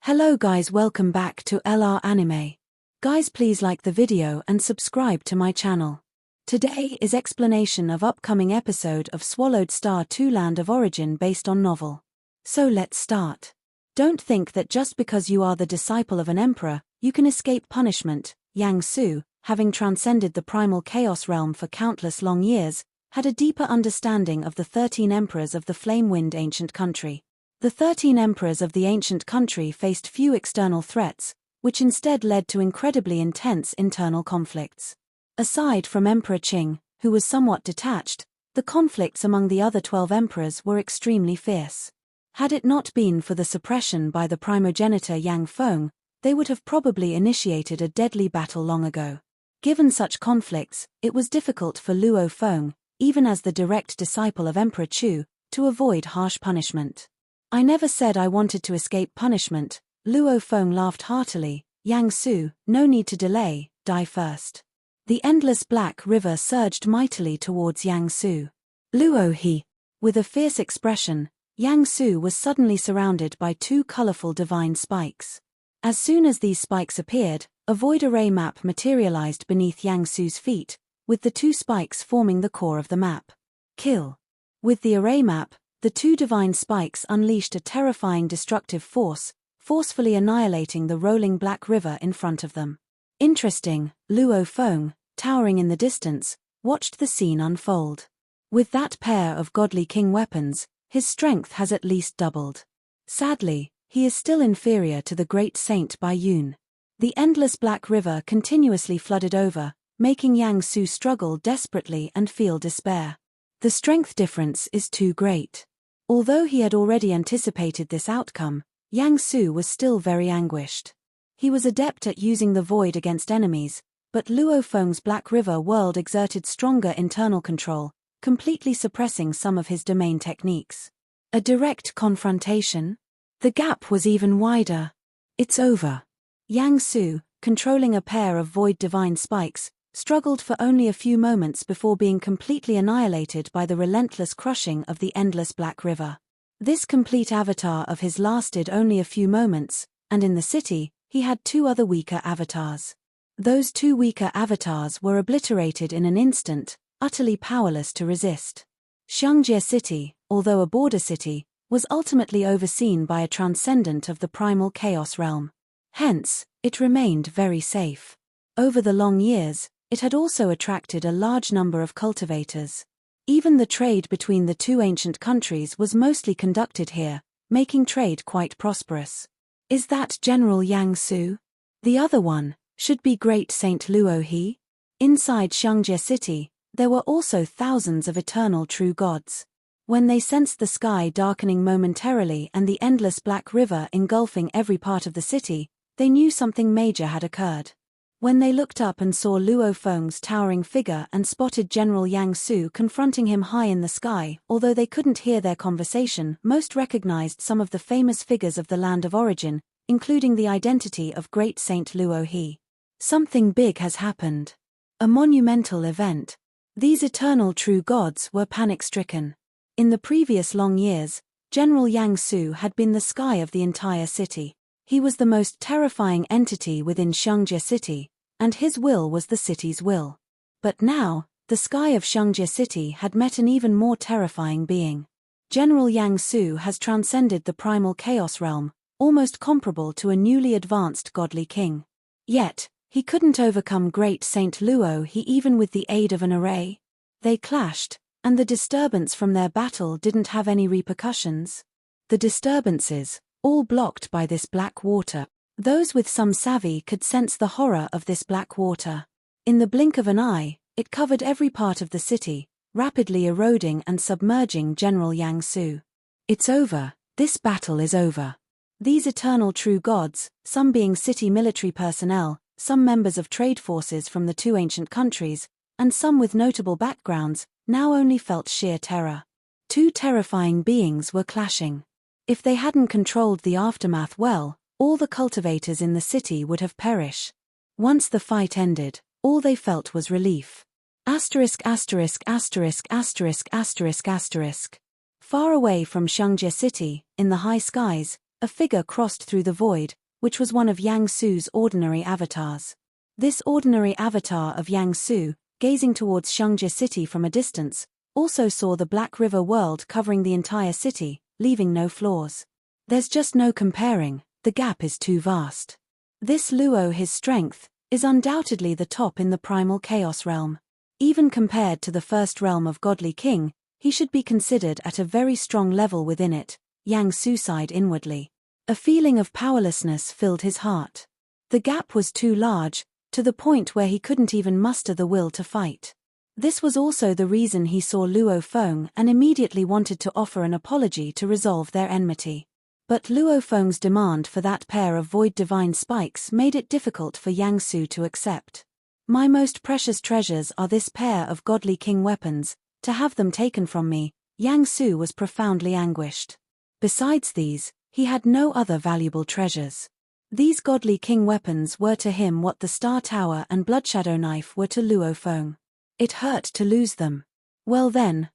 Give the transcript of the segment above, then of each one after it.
Hello guys, welcome back to LR Anime. Guys, please like the video and subscribe to my channel. Today is explanation of upcoming episode of Swallowed Star 2 Land of Origin based on novel. So let's start. Don't think that just because you are the disciple of an emperor, you can escape punishment. Yang Su, having transcended the primal chaos realm for countless long years, had a deeper understanding of the 13 emperors of the flame-wind ancient country. The 13 emperors of the ancient country faced few external threats, which instead led to incredibly intense internal conflicts. Aside from Emperor Qing, who was somewhat detached, the conflicts among the other 12 emperors were extremely fierce. Had it not been for the suppression by the primogenitor Yang Feng, they would have probably initiated a deadly battle long ago. Given such conflicts, it was difficult for Luo Feng, even as the direct disciple of Emperor Chu, to avoid harsh punishment. I never said I wanted to escape punishment, Luo Feng laughed heartily. Yang Su, no need to delay, die first. The endless black river surged mightily towards Yang Su. Luo He. With a fierce expression, Yang Su was suddenly surrounded by two colorful divine spikes. As soon as these spikes appeared, a void array map materialized beneath Yang Su's feet, with the two spikes forming the core of the map. Kill. With the array map, the two divine spikes unleashed a terrifying destructive force, forcefully annihilating the rolling black river in front of them. Interesting, Luo Feng, towering in the distance, watched the scene unfold. With that pair of godly king weapons, his strength has at least doubled. Sadly, he is still inferior to the great Saint Bai Yun. The endless black river continuously flooded over, making Yang Su struggle desperately and feel despair. The strength difference is too great. Although he had already anticipated this outcome, Yang Su was still very anguished. He was adept at using the void against enemies, but Luo Feng's Black River world exerted stronger internal control, completely suppressing some of his domain techniques. A direct confrontation? The gap was even wider. It's over. Yang Su, controlling a pair of void divine spikes, struggled for only a few moments before being completely annihilated by the relentless crushing of the endless Black River. This complete avatar of his lasted only a few moments, and in the city, he had two other weaker avatars. Those two weaker avatars were obliterated in an instant, utterly powerless to resist. Xiangjie City, although a border city, was ultimately overseen by a transcendent of the primal chaos realm. Hence, it remained very safe. Over the long years, it had also attracted a large number of cultivators. Even the trade between the two ancient countries was mostly conducted here, making trade quite prosperous. Is that General Yang Su? The other one should be Great Saint Luo He? Inside Xiangjie City, there were also thousands of eternal true gods. When they sensed the sky darkening momentarily and the endless black river engulfing every part of the city, they knew something major had occurred. When they looked up and saw Luo Feng's towering figure and spotted General Yang Su confronting him high in the sky, although they couldn't hear their conversation, most recognized some of the famous figures of the land of origin, including the identity of Great Saint Luo He. Something big has happened. A monumental event. These eternal true gods were panic-stricken. In the previous long years, General Yang Su had been the sky of the entire city. He was the most terrifying entity within Xiangjie City, and his will was the city's will. But now, the sky of Xiangjie City had met an even more terrifying being. General Yang Su has transcended the primal chaos realm, almost comparable to a newly advanced godly king. Yet, he couldn't overcome Great Saint Luo He even with the aid of an array. They clashed, and the disturbance from their battle didn't have any repercussions. The disturbances, all blocked by this black water. Those with some savvy could sense the horror of this black water. In the blink of an eye, it covered every part of the city, rapidly eroding and submerging General Yang Su. It's over, this battle is over. These eternal true gods, some being city military personnel, some members of trade forces from the two ancient countries, and some with notable backgrounds, now only felt sheer terror. Two terrifying beings were clashing. If they hadn't controlled the aftermath well, all the cultivators in the city would have perished. Once the fight ended, all they felt was relief. Asterisk asterisk asterisk asterisk asterisk asterisk. Far away from Xiangjie City, in the high skies, A figure crossed through the void, which was one of Yang Su's ordinary avatars. This ordinary avatar of Yang Su, gazing towards Xiangjie City from a distance, also saw the Black River world covering the entire city, leaving no flaws. There's just no comparing, the gap is too vast. This Luo, his strength, is undoubtedly the top in the primal chaos realm. Even compared to the first realm of Godly King, he should be considered at a very strong level within it. Yang Su sighed inwardly. A feeling of powerlessness filled his heart. The gap was too large, to the point where he couldn't even muster the will to fight. This was also the reason he saw Luo Feng and immediately wanted to offer an apology to resolve their enmity. But Luo Feng's demand for that pair of void divine spikes made it difficult for Yang Su to accept. My most precious treasures are this pair of Godly King weapons. To have them taken from me, Yang Su was profoundly anguished. Besides these, he had no other valuable treasures. These Godly King weapons were to him what the Star Tower and Bloodshadow Knife were to Luo Feng. It hurt to lose them. Well then,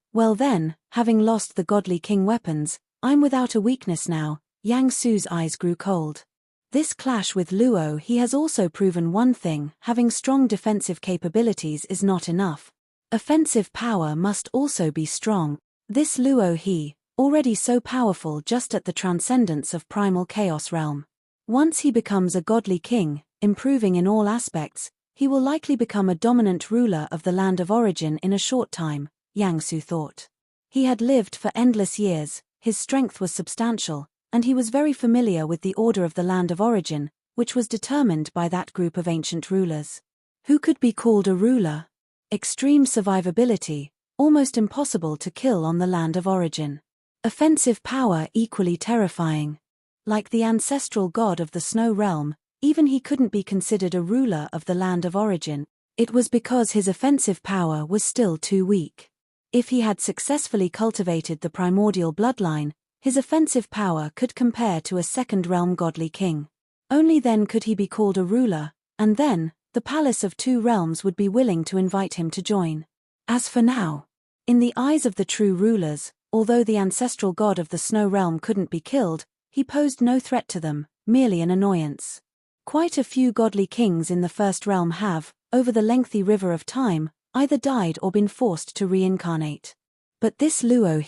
having lost the Godly King weapons, I'm without a weakness now. Yang Su's eyes grew cold. This clash with Luo, he has also proven one thing: having strong defensive capabilities is not enough. Offensive power must also be strong. This Luo, he, already so powerful just at the transcendence of primal chaos realm. Once he becomes a Godly King, improving in all aspects, he will likely become a dominant ruler of the land of origin in a short time, Yang Su thought. He had lived for endless years, his strength was substantial, and he was very familiar with the order of the land of origin, which was determined by that group of ancient rulers. Who could be called a ruler? Extreme survivability, almost impossible to kill on the land of origin. Offensive power equally terrifying. Like the ancestral god of the snow realm, even he couldn't be considered a ruler of the land of origin. It was because his offensive power was still too weak. If he had successfully cultivated the primordial bloodline, his offensive power could compare to a second realm Godly King. Only then could he be called a ruler, and then, the Palace of Two Realms would be willing to invite him to join. As for now, in the eyes of the true rulers, although the ancestral god of the snow realm couldn't be killed, he posed no threat to them, merely an annoyance. Quite a few Godly Kings in the first realm have, over the lengthy river of time, either died or been forced to reincarnate. But this Luo,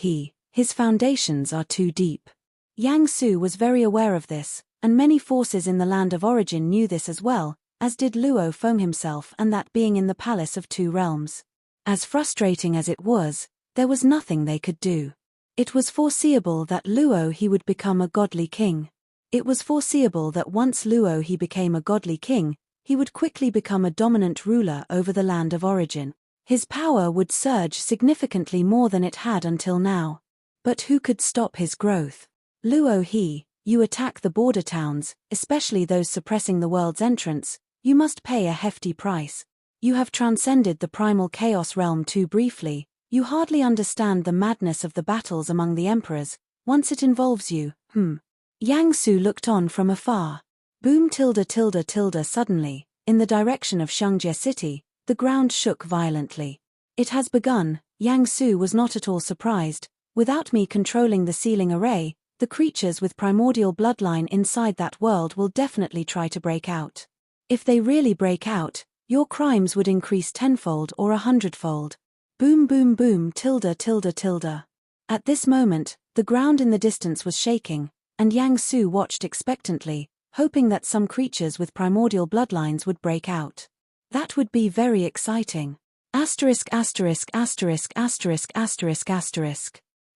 his foundations are too deep. Yang Su was very aware of this, and many forces in the land of origin knew this as well, as did Luo Feng himself and that being in the Palace of Two Realms. As frustrating as it was, there was nothing they could do. It was foreseeable that Luo would become a Godly King. It was foreseeable that once Luo became a Godly King, he would quickly become a dominant ruler over the land of origin. His power would surge significantly more than it had until now. But who could stop his growth? Luo, you attack the border towns, especially those suppressing the world's entrance, you must pay a hefty price. You have transcended the primal chaos realm too briefly, you hardly understand the madness of the battles among the emperors, once it involves you, Yang Su looked on from afar. Boom .. Suddenly, in the direction of Xiangjie City, the ground shook violently. It has begun. Yang Su was not at all surprised. Without me controlling the sealing array, the creatures with primordial bloodline inside that world will definitely try to break out. If they really break out, your crimes would increase tenfold or 100-fold. Boom .. At this moment, the ground in the distance was shaking, and Yang Su watched expectantly, hoping that some creatures with primordial bloodlines would break out. That would be very exciting.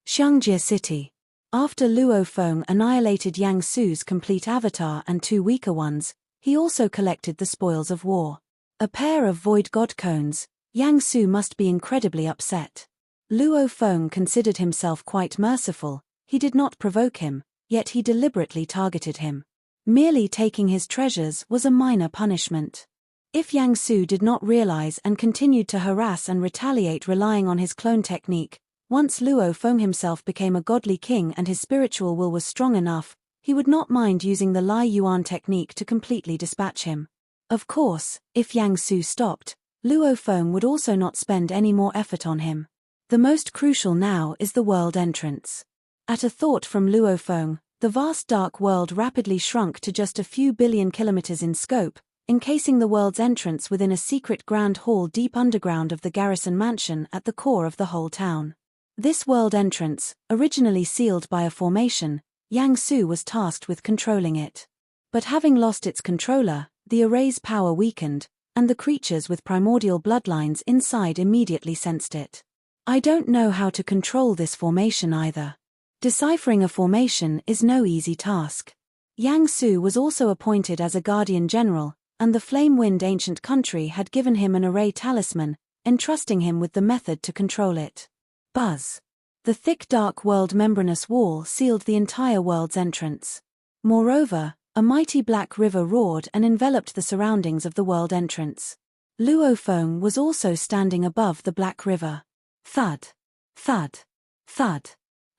Xiangjie City. After Luo Feng annihilated Yang Su's complete avatar and two weaker ones, he also collected the spoils of war. A pair of void god cones. Yang Su must be incredibly upset. Luo Feng considered himself quite merciful, he did not provoke him, yet he deliberately targeted him. Merely taking his treasures was a minor punishment. If Yang Su did not realize and continued to harass and retaliate relying on his clone technique, once Luo Feng himself became a Godly King and his spiritual will was strong enough, he would not mind using the Lai Yuan technique to completely dispatch him. Of course, if Yang Su stopped, Luo Feng would also not spend any more effort on him. The most crucial now is the world entrance. At a thought from Luo Feng, The vast dark world rapidly shrunk to just a few billion kilometers in scope, encasing the world's entrance within a secret grand hall deep underground of the garrison mansion at the core of the whole town. This world entrance, originally sealed by a formation, Yang Su was tasked with controlling it. But having lost its controller, the array's power weakened, and the creatures with primordial bloodlines inside immediately sensed it. I don't know how to control this formation either. Deciphering a formation is no easy task. Yang Su was also appointed as a guardian general, and the Flame-Wind ancient country had given him an array talisman, entrusting him with the method to control it. Buzz. The thick dark world membranous wall sealed the entire world's entrance. Moreover, a mighty black river roared and enveloped the surroundings of the world entrance. Luofeng was also standing above the black river. Thud. Thud. Thud.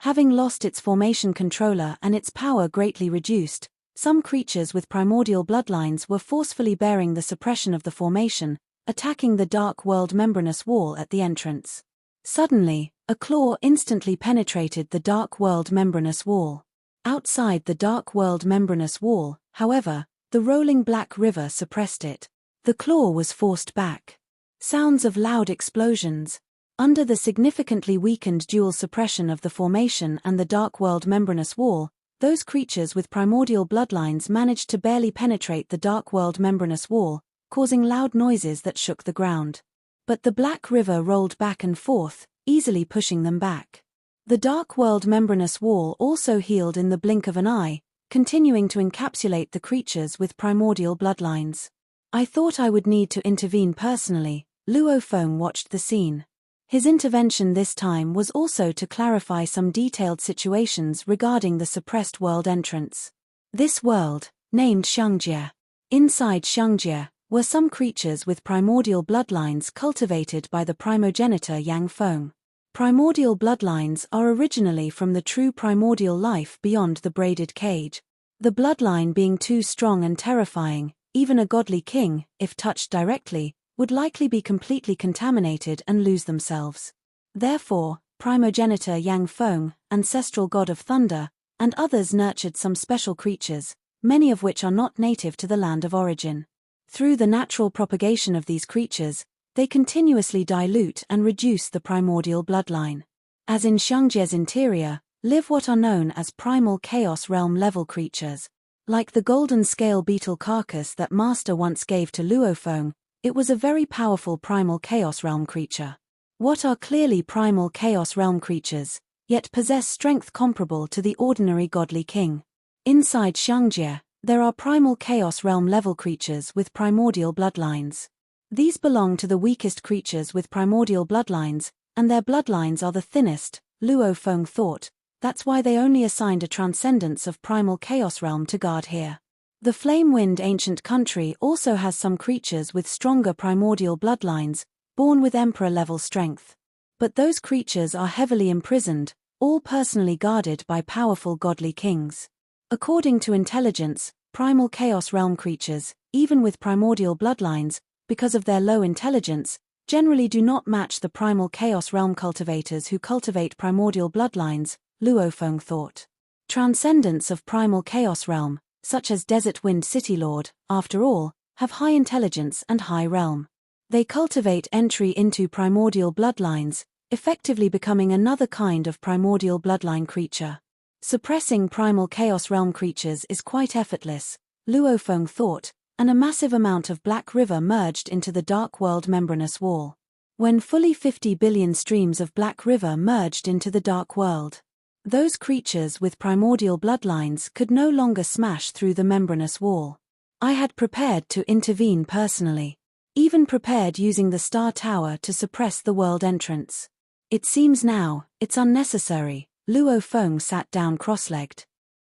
Having lost its formation controller and its power greatly reduced, some creatures with primordial bloodlines were forcefully bearing the suppression of the formation, attacking the dark world membranous wall at the entrance. Suddenly, a claw instantly penetrated the dark world membranous wall. Outside the dark world membranous wall, however, the rolling black river suppressed it. The claw was forced back. Sounds of loud explosions. Under the significantly weakened dual suppression of the formation and the dark world membranous wall, those creatures with primordial bloodlines managed to barely penetrate the dark world membranous wall, causing loud noises that shook the ground. But the black river rolled back and forth, easily pushing them back. The dark world membranous wall also healed in the blink of an eye, continuing to encapsulate the creatures with primordial bloodlines. I thought I would need to intervene personally. Luofeng watched the scene. His intervention this time was also to clarify some detailed situations regarding the suppressed world entrance. This world, named Xiangjie. Inside Xiangjie were some creatures with primordial bloodlines cultivated by the primogenitor Yang Feng. Primordial bloodlines are originally from the true primordial life beyond the braided cage. The bloodline being too strong and terrifying, even a godly king, if touched directly, would likely be completely contaminated and lose themselves. Therefore, primogenitor Yang Feng, ancestral god of thunder, and others nurtured some special creatures, many of which are not native to the land of origin. Through the natural propagation of these creatures, they continuously dilute and reduce the primordial bloodline. As in Xiangjie's interior, live what are known as primal chaos realm level creatures. Like the golden scale beetle carcass that Master once gave to Luofeng, it was a very powerful primal chaos realm creature. What are clearly primal chaos realm creatures, yet possess strength comparable to the ordinary godly king. Inside Xiangjie, there are primal chaos realm level creatures with primordial bloodlines. These belong to the weakest creatures with primordial bloodlines, and their bloodlines are the thinnest, Luofeng thought. That's why they only assigned a transcendence of primal chaos realm to guard here. The Flame-Wind ancient country also has some creatures with stronger primordial bloodlines, born with emperor-level strength. But those creatures are heavily imprisoned, all personally guarded by powerful godly kings. According to intelligence, primal chaos realm creatures, even with primordial bloodlines, because of their low intelligence, generally do not match the primal chaos realm cultivators who cultivate primordial bloodlines, Luofeng thought. Transcendents of primal chaos realm, such as Desert Wind City Lord, after all, have high intelligence and high realm. They cultivate entry into primordial bloodlines, effectively becoming another kind of primordial bloodline creature. Suppressing primal chaos realm creatures is quite effortless, Luofeng thought, and a massive amount of black river merged into the dark world membranous wall. When fully 50 billion streams of black river merged into the dark world, those creatures with primordial bloodlines could no longer smash through the membranous wall. I had prepared to intervene personally, even prepared using the Star Tower to suppress the world entrance. It seems now, it's unnecessary. Luofeng sat down cross-legged.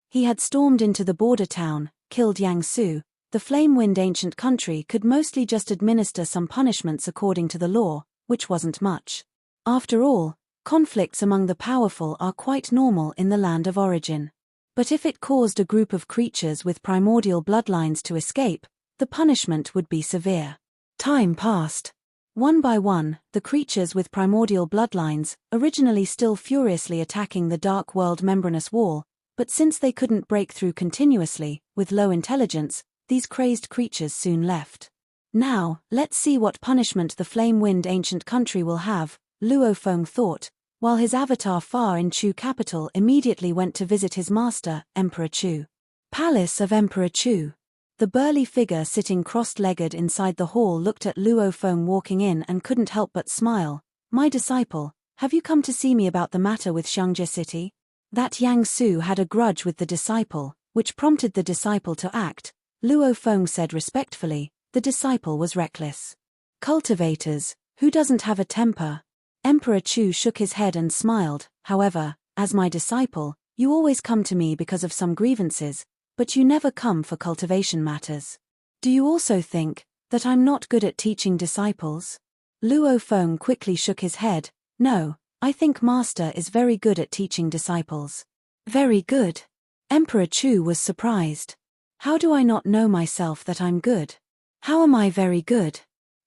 He had stormed into the border town, killed Yang Su. The Flame-Wind ancient country could mostly just administer some punishments according to the law, which wasn't much. After all, conflicts among the powerful are quite normal in the land of origin. But if it caused a group of creatures with primordial bloodlines to escape, the punishment would be severe. Time passed. One by one, the creatures with primordial bloodlines, originally still furiously attacking the dark world membranous wall, But since they couldn't break through continuously, with low intelligence, these crazed creatures soon left. Now, let's see what punishment the flame-wind ancient country will have, Luo Feng thought, while his avatar far in Chu capital immediately went to visit his master, Emperor Chu. Palace of Emperor Chu. The burly figure sitting cross-legged inside the hall looked at Luo Feng walking in and couldn't help but smile. My disciple, have you come to see me about the matter with Xiangjie City? That Yang Su had a grudge with the disciple, which prompted the disciple to act. Luo Feng said respectfully, the disciple was reckless. Cultivators, who doesn't have a temper? Emperor Chu shook his head and smiled. However, as my disciple, you always come to me because of some grievances, but you never come for cultivation matters. Do you also think that I'm not good at teaching disciples? Luo Feng quickly shook his head. No, I think Master is very good at teaching disciples. Very good. Emperor Chu was surprised. How do I not know myself that I'm good? How am I very good?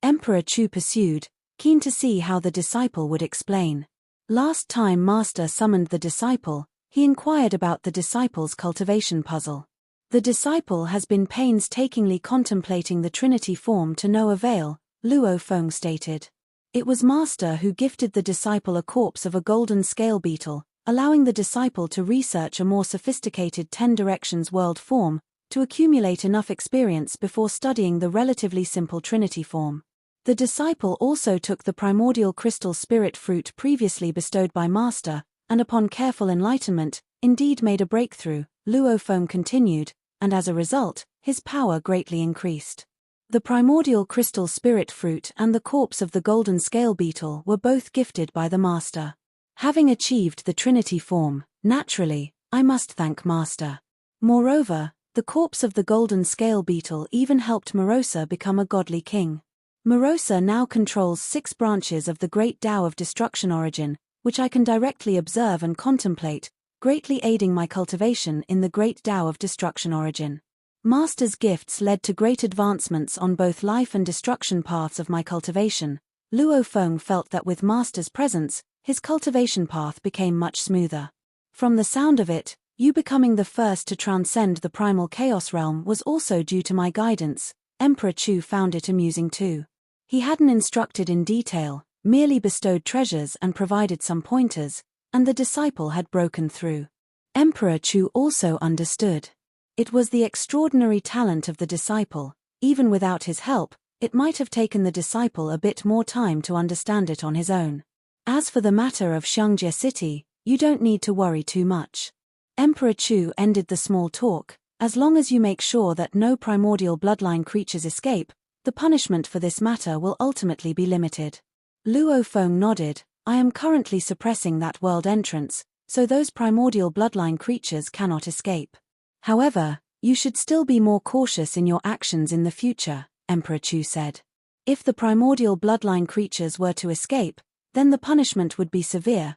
Emperor Chu pursued, keen to see how the disciple would explain. Last time Master summoned the disciple, he inquired about the disciple's cultivation puzzle. The disciple has been painstakingly contemplating the Trinity form to no avail, Luo Feng stated. It was Master who gifted the disciple a corpse of a golden scale beetle, allowing the disciple to research a more sophisticated 10 directions world form, to accumulate enough experience before studying the relatively simple Trinity form. The disciple also took the primordial crystal spirit fruit previously bestowed by Master, and upon careful enlightenment, indeed made a breakthrough, Luo Feng continued, and as a result, his power greatly increased. The primordial crystal spirit fruit and the corpse of the golden scale beetle were both gifted by the Master. Having achieved the Trinity form, naturally, I must thank Master. Moreover, the corpse of the golden scale beetle even helped Morosa become a godly king. Morosa now controls 6 branches of the great Tao of destruction origin, which I can directly observe and contemplate, greatly aiding my cultivation in the great Tao of destruction origin. Master's gifts led to great advancements on both life and destruction paths of my cultivation. Luo Feng felt that with Master's presence, his cultivation path became much smoother. From the sound of it, you becoming the first to transcend the primal chaos realm was also due to my guidance. Emperor Chu found it amusing too. He hadn't instructed in detail, merely bestowed treasures and provided some pointers, and the disciple had broken through. Emperor Chu also understood. It was the extraordinary talent of the disciple. Even without his help, it might have taken the disciple a bit more time to understand it on his own. As for the matter of Xiangjie City, you don't need to worry too much. Emperor Chu ended the small talk. As long as you make sure that no primordial bloodline creatures escape, the punishment for this matter will ultimately be limited. Luo Feng nodded. I am currently suppressing that world entrance, so those primordial bloodline creatures cannot escape. However, you should still be more cautious in your actions in the future, Emperor Chu said. If the primordial bloodline creatures were to escape, then the punishment would be severe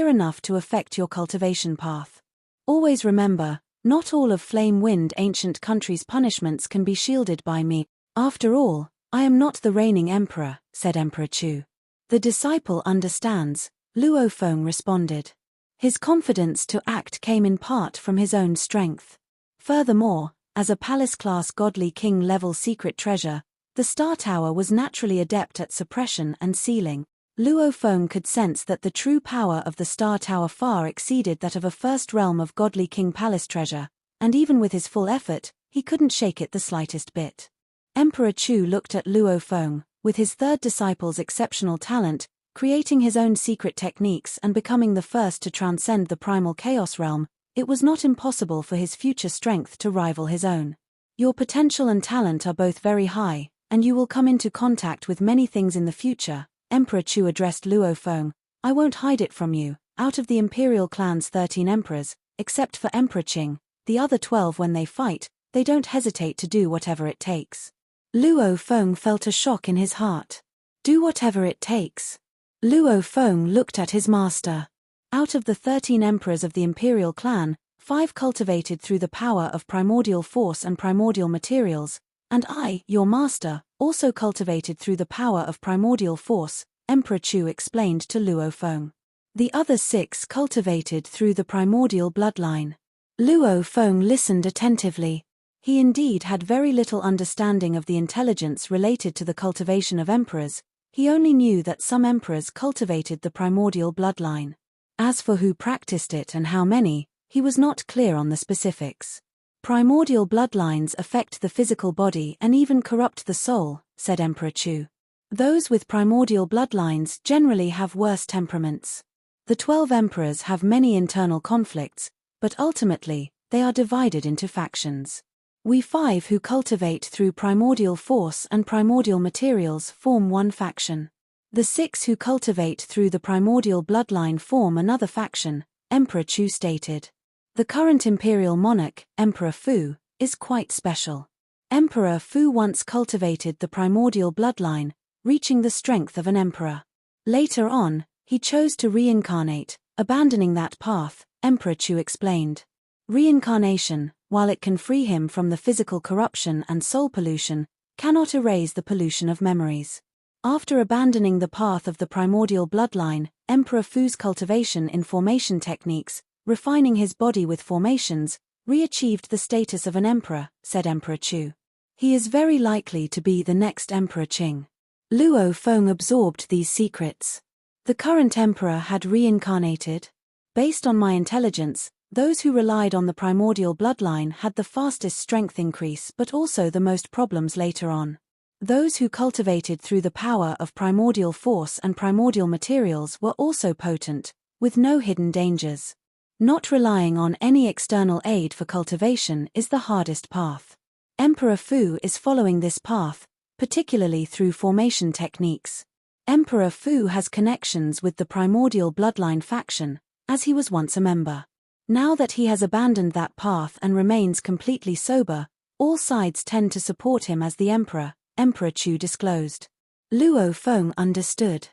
enough to affect your cultivation path. Always remember, not all of Flame Wind ancient country's punishments can be shielded by me. After all, I am not the reigning emperor, said Emperor Chu. The disciple understands, Luo Feng responded. His confidence to act came in part from his own strength. Furthermore, as a palace-class godly king-level secret treasure, the Star Tower was naturally adept at suppression and sealing. Luo Feng could sense that the true power of the Star Tower far exceeded that of a first realm of godly king palace treasure, and even with his full effort, he couldn't shake it the slightest bit. Emperor Chu looked at Luo Feng, with his third disciple's exceptional talent, creating his own secret techniques and becoming the first to transcend the primal chaos realm. It was not impossible for his future strength to rival his own. Your potential and talent are both very high, and you will come into contact with many things in the future. Emperor Chu addressed Luo Feng. I won't hide it from you. Out of the imperial clan's 13 emperors, except for Emperor Qing, the other 12 when they fight, they don't hesitate to do whatever it takes. Luo Feng felt a shock in his heart. Do whatever it takes. Luo Feng looked at his master. Out of the 13 emperors of the imperial clan, 5 cultivated through the power of primordial force and primordial materials, and I, your master, also cultivated through the power of primordial force, Emperor Chu explained to Luo Feng. The other 6 cultivated through the primordial bloodline. Luo Feng listened attentively. He indeed had very little understanding of the intelligence related to the cultivation of emperors. He only knew that some emperors cultivated the primordial bloodline. As for who practiced it and how many, he was not clear on the specifics. Primordial bloodlines affect the physical body and even corrupt the soul, said Emperor Chu. Those with primordial bloodlines generally have worse temperaments. The 12 emperors have many internal conflicts, but ultimately, they are divided into factions. We 5 who cultivate through primordial force and primordial materials form one faction. The 6 who cultivate through the primordial bloodline form another faction, Emperor Chu stated. The current imperial monarch, Emperor Fu, is quite special. Emperor Fu once cultivated the primordial bloodline, reaching the strength of an emperor. Later on, he chose to reincarnate, abandoning that path, Emperor Chu explained. Reincarnation, while it can free him from the physical corruption and soul pollution, cannot erase the pollution of memories. After abandoning the path of the primordial bloodline, Emperor Fu's cultivation in formation techniques, refining his body with formations, re-achieved the status of an emperor, said Emperor Chu. He is very likely to be the next Emperor Qing. Luo Feng absorbed these secrets. The current emperor had reincarnated. Based on my intelligence, those who relied on the primordial bloodline had the fastest strength increase but also the most problems later on. Those who cultivated through the power of primordial force and primordial materials were also potent, with no hidden dangers. Not relying on any external aid for cultivation is the hardest path. Emperor Fu is following this path, particularly through formation techniques. Emperor Fu has connections with the primordial bloodline faction, as he was once a member. Now that he has abandoned that path and remains completely sober, all sides tend to support him as the emperor, Emperor Chu disclosed. Luo Feng understood.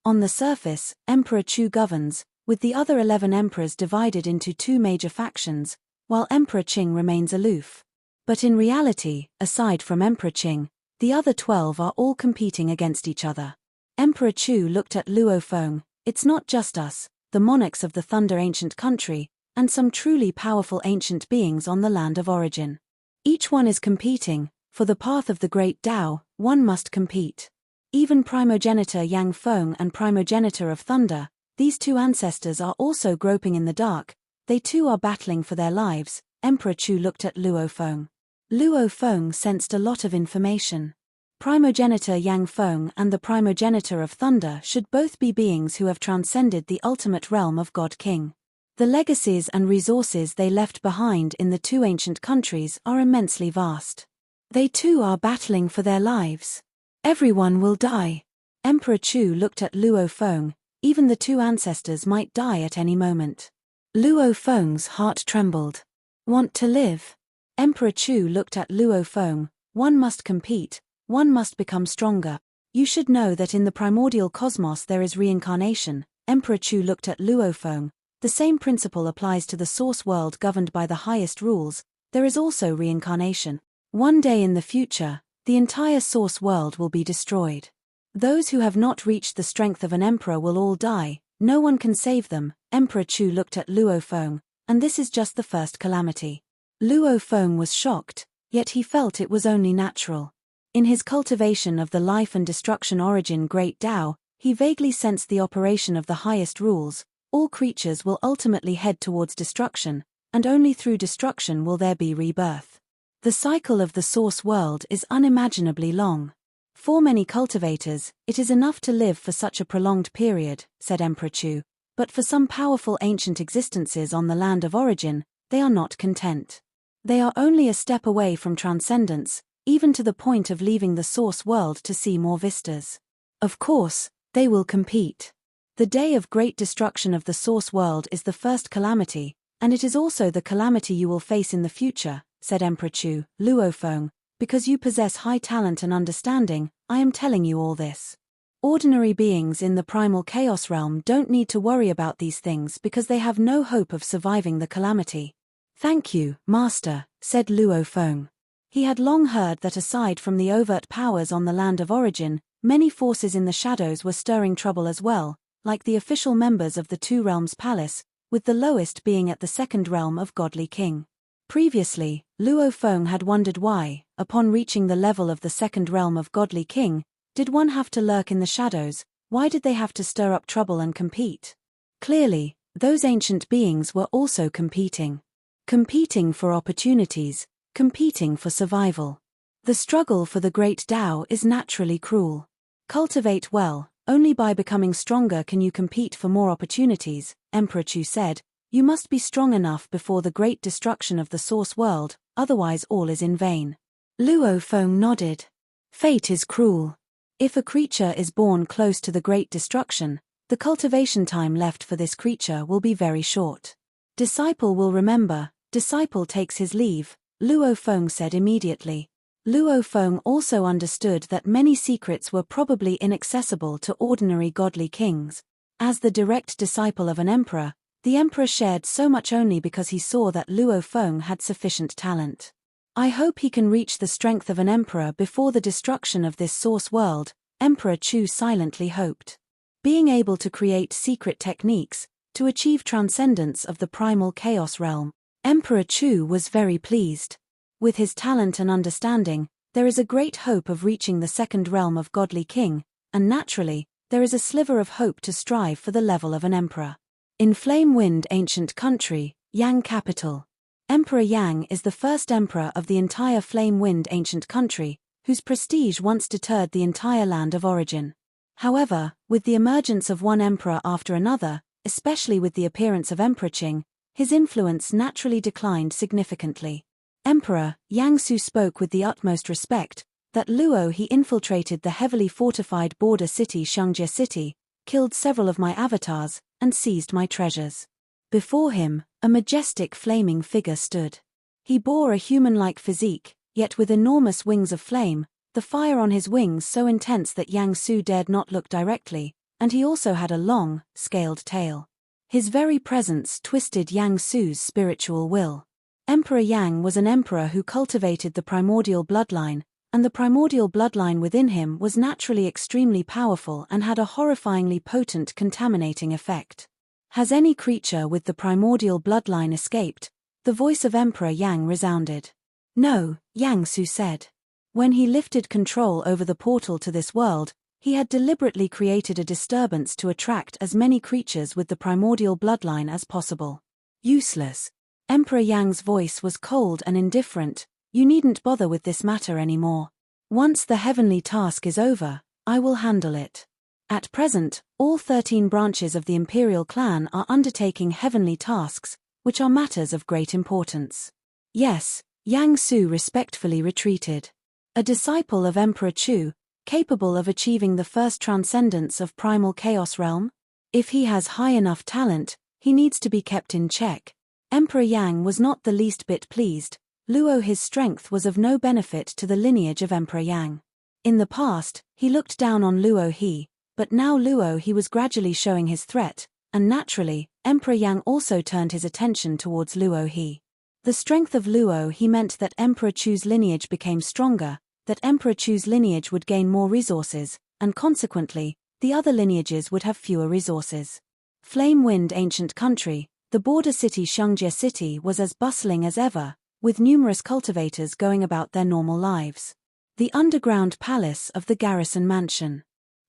On the surface, Emperor Chu governs, with the other 11 emperors divided into 2 major factions, while Emperor Qing remains aloof. But in reality, aside from Emperor Qing, the other 12 are all competing against each other. Emperor Chu looked at Luo Feng. It's not just us, the monarchs of the Thunder Ancient Country, and some truly powerful ancient beings on the land of origin. Each one is competing. For the path of the Great Tao, one must compete. Even primogenitor Yang Feng and primogenitor of Thunder, these 2 ancestors are also groping in the dark. They too are battling for their lives. Emperor Chu looked at Luo Feng. Luo Feng sensed a lot of information. Primogenitor Yang Feng and the primogenitor of Thunder should both be beings who have transcended the ultimate realm of God King. The legacies and resources they left behind in the 2 ancient countries are immensely vast. They too are battling for their lives. Everyone will die. Emperor Chu looked at Luo Feng. Even the 2 ancestors might die at any moment. Luo Feng's heart trembled. Want to live? Emperor Chu looked at Luo Feng. One must compete, one must become stronger. You should know that in the primordial cosmos there is reincarnation. Emperor Chu looked at Luo Feng. The same principle applies to the source world governed by the highest rules. There is also reincarnation. One day in the future, the entire source world will be destroyed. Those who have not reached the strength of an emperor will all die. No one can save them. Emperor Chu looked at Luo Feng, and this is just the first calamity. Luo Feng was shocked, yet he felt it was only natural. In his cultivation of the life and destruction origin Great Tao, he vaguely sensed the operation of the highest rules. All creatures will ultimately head towards destruction, and only through destruction will there be rebirth. The cycle of the source world is unimaginably long. For many cultivators, it is enough to live for such a prolonged period, said Emperor Chu, but for some powerful ancient existences on the land of origin, they are not content. They are only a step away from transcendence, even to the point of leaving the source world to see more vistas. Of course, they will compete. The day of great destruction of the source world is the first calamity, and it is also the calamity you will face in the future, said Emperor Chu. Luo Feng, because you possess high talent and understanding, I am telling you all this. Ordinary beings in the primal chaos realm don't need to worry about these things because they have no hope of surviving the calamity. Thank you, Master, said Luo Feng. He had long heard that aside from the overt powers on the land of origin, many forces in the shadows were stirring trouble as well, like the official members of the Two Realms Palace, with the lowest being at the second realm of Godly King. Previously, Luo Feng had wondered why, upon reaching the level of the second realm of Godly King, did one have to lurk in the shadows, why did they have to stir up trouble and compete? Clearly, those ancient beings were also competing. Competing for opportunities, competing for survival. The struggle for the great Tao is naturally cruel. Cultivate well, only by becoming stronger can you compete for more opportunities, Emperor Chu said. You must be strong enough before the great destruction of the source world, otherwise all is in vain. Luo Feng nodded. Fate is cruel. If a creature is born close to the great destruction, the cultivation time left for this creature will be very short. Disciple will remember, disciple takes his leave, Luo Feng said immediately. Luo Feng also understood that many secrets were probably inaccessible to ordinary godly kings. As the direct disciple of an emperor, the emperor shared so much only because he saw that Luo Feng had sufficient talent. I hope he can reach the strength of an emperor before the destruction of this source world, Emperor Chu silently hoped. Being able to create secret techniques, to achieve transcendence of the primal chaos realm, Emperor Chu was very pleased. With his talent and understanding, there is a great hope of reaching the second realm of Godly King, and naturally, there is a sliver of hope to strive for the level of an emperor. In Flame Wind Ancient Country, Yang Capital. Emperor Yang is the first emperor of the entire Flame Wind Ancient Country, whose prestige once deterred the entire land of origin. However, with the emergence of one emperor after another, especially with the appearance of Emperor Qing, his influence naturally declined significantly. Emperor Yang Su spoke with the utmost respect, that Luo he infiltrated the heavily fortified border city Shangjie City, killed several of my avatars, and seized my treasures. Before him, a majestic flaming figure stood. He bore a human-like physique, yet with enormous wings of flame, the fire on his wings so intense that Yang Su dared not look directly, and he also had a long, scaled tail. His very presence twisted Yang Su's spiritual will. Emperor Yang was an emperor who cultivated the primordial bloodline, and the primordial bloodline within him was naturally extremely powerful and had a horrifyingly potent contaminating effect. Has any creature with the primordial bloodline escaped? The voice of Emperor Yang resounded. No, Yang Su said. When he lifted control over the portal to this world, he had deliberately created a disturbance to attract as many creatures with the primordial bloodline as possible. Useless. Emperor Yang's voice was cold and indifferent. You needn't bother with this matter anymore. Once the heavenly task is over, I will handle it. At present, all 13 branches of the imperial clan are undertaking heavenly tasks, which are matters of great importance. Yes, Yang Su respectfully retreated. A disciple of Emperor Chu, capable of achieving the first transcendence of primal chaos realm? If he has high enough talent, he needs to be kept in check. Emperor Yang was not the least bit pleased. Luo his strength was of no benefit to the lineage of Emperor Yang. In the past, he looked down on Luo he, but now Luo he was gradually showing his threat, and naturally, Emperor Yang also turned his attention towards Luo he. The strength of Luo he meant that Emperor Chu's lineage became stronger, that Emperor Chu's lineage would gain more resources, and consequently, the other lineages would have fewer resources. Flame Wind Ancient Country, the border city Shangjie City was as bustling as ever, with numerous cultivators going about their normal lives. The underground palace of the garrison mansion.